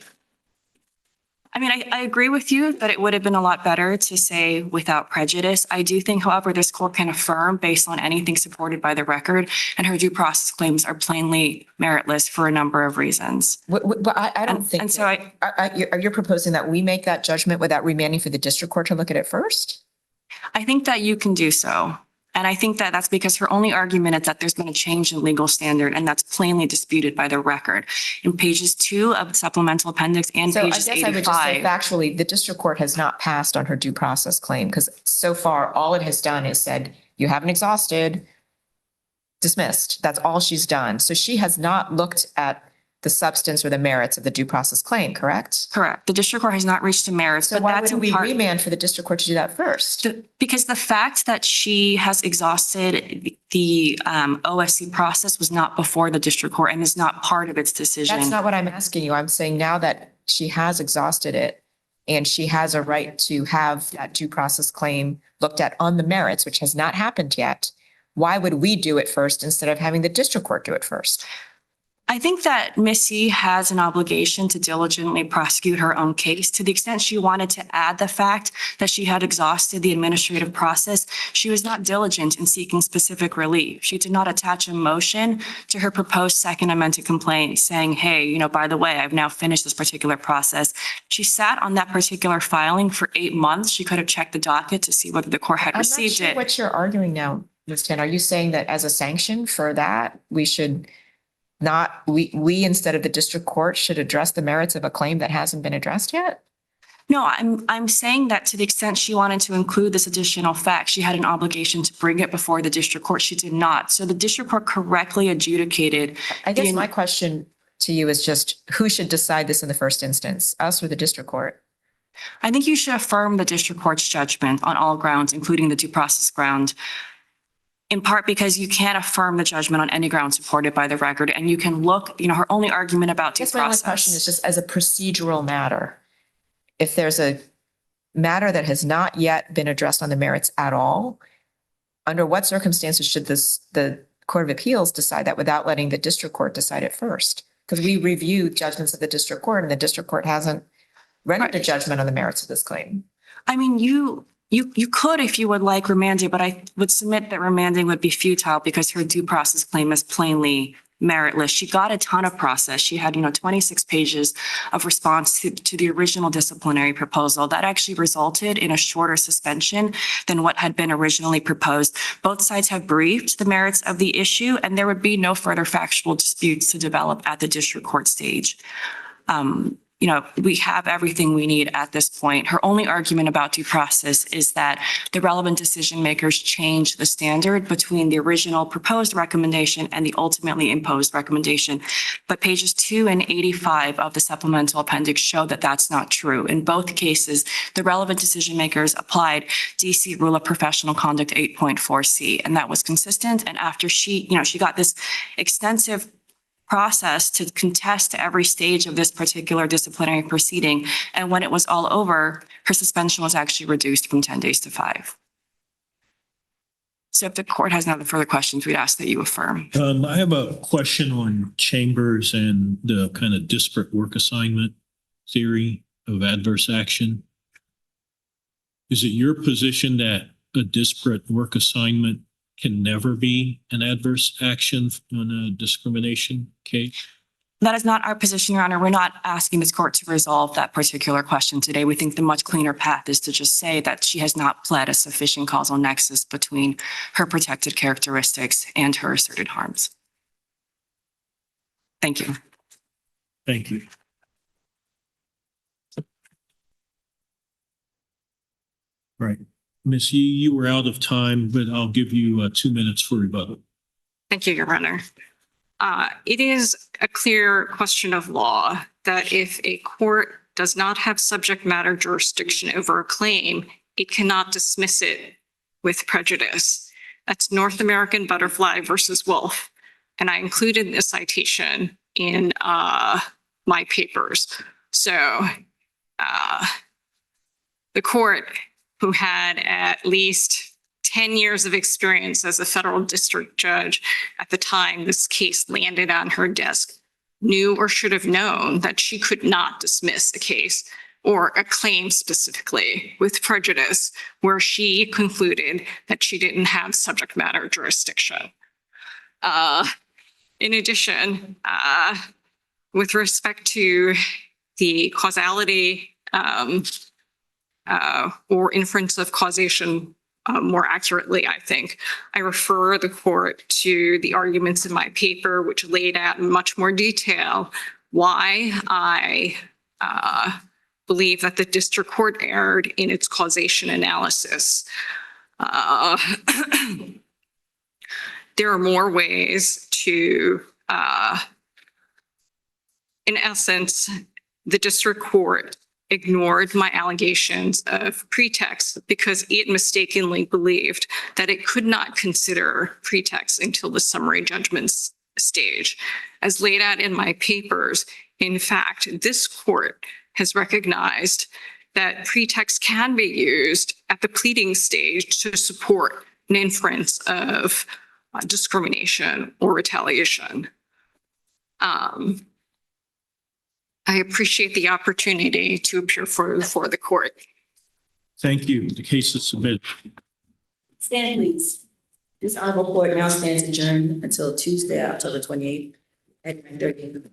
I mean, I agree with you that it would have been a lot better to say without prejudice. I do think, however, this court can affirm based on anything supported by the record, and her due process claims are plainly meritless for a number of reasons. But I don't And- think. and so Are you proposing that we make that judgment without remanding for the district court to look at it first? I think that you can do so. And I think that that's because her only argument is that there's been a change in legal standard, and that's plainly disputed by the record. In pages 2 of the supplemental appendix and So I pages guess I would just say 85. factually, the district court has not passed on her due process claim because so far all it has done is said, you haven't exhausted, dismissed. That's all she's done. So she has not looked at the substance or the merits of the due process claim, correct? Correct. The district court has not reached the merits, So but why that's would in we part. remand for the district court to do that first? Because the fact that she has exhausted the OSC process was not before the district court and is not part of its decision. That's not what I'm asking you. I'm saying now that she has exhausted it and she has a right to have that due process claim looked at on the merits, which has not happened yet. Why would we do it first instead of having the district court do it first? I think that Missy has an obligation to diligently prosecute her own case. To the extent she wanted to add the fact that she had exhausted the administrative process, she was not diligent in seeking specific relief. She did not attach a motion to her proposed second amended complaint saying, hey, by the way, I've now finished this particular process. She sat on that particular filing for 8 months. She could have checked the docket to see whether the court had I'm not received sure it. what you're arguing now, Ms. Tan. Are you saying that as a sanction for that, we should not, we instead of the district court should address the merits of a claim that hasn't been addressed yet? No, I'm saying that to the extent she wanted to include this additional fact, she had an obligation to bring it before the district court. She did not. So the district court correctly adjudicated. I guess my question to you is just who should decide this in the first instance, us or the district court? I think you should affirm the district court's judgment on all grounds, including the due process ground. In part because you can't affirm the judgment on any ground supported by the record. And you can look, her only argument about due I guess my only question is process. just as a procedural matter, if there's a matter that has not yet been addressed on the merits at all, under what circumstances should the Court of Appeals decide that without letting the district court decide it first? Because we review judgments of the district court and the district court hasn't rendered a judgment on the merits of this claim. I mean, you could, if you would like, remand it, but I would submit that remanding would be futile because her due process claim is plainly meritless. She got a ton of process. She had, 26 pages of response to the original disciplinary proposal. That actually resulted in a shorter suspension than what had been originally proposed. Both sides have briefed the merits of the issue, and there would be no further factual disputes to develop at the district court stage. We have everything we need at this point. Her only argument about due process is that the relevant decision makers changed the standard between the original proposed recommendation and the ultimately imposed recommendation. But pages 2 and 85 of the supplemental appendix show that that's not true. In both cases, the relevant decision makers applied DC Rule of Professional Conduct 8.4C, and that was consistent. And after she got this extensive process to contest every stage of this particular disciplinary proceeding. And when it was all over, her suspension was actually reduced from 10 days to 5. So if the court has no further questions, we'd ask that you affirm. I have a question on Chambers and the kind of disparate work assignment theory of adverse action. Is it your position that a disparate work assignment can never be an adverse action on a discrimination case? That is not our position, Your Honor. We're not asking this court to resolve that particular question today. We think the much cleaner path is to just say that she has not pled a sufficient causal nexus between her protected characteristics and her asserted harms. Thank you. Thank you. Right. Ms. Yee, you were out of time, but I'll give you 2 minutes for rebuttal. Thank you, Your Honor. It is a clear question of law that if a court does not have subject matter jurisdiction over a claim, it cannot dismiss it with prejudice. That's North American Butterfly versus Wolf. And I included this citation in my papers. So the court, who had at least 10 years of experience as a federal district judge at the time this case landed on her desk, knew or should have known that she could not dismiss a case or a claim specifically with prejudice where she concluded that she didn't have subject matter jurisdiction. In addition, with respect to the causality or inference of causation, more accurately, I think, I refer the court to the arguments in my paper, which laid out in much more detail why I believe that the district court erred in its causation analysis. There are more ways to, in essence, the district court ignored my allegations of pretext because it mistakenly believed that it could not consider pretext until the summary judgment stage. As laid out in my papers, in fact, this court has recognized that pretext can be used at the pleading stage to support an inference of discrimination or retaliation. I appreciate the opportunity to appear before the court. Thank you. The case is submitted. Stand, please. This honorable court now stands adjourned until Tuesday, October 28th at 9:30 a.m.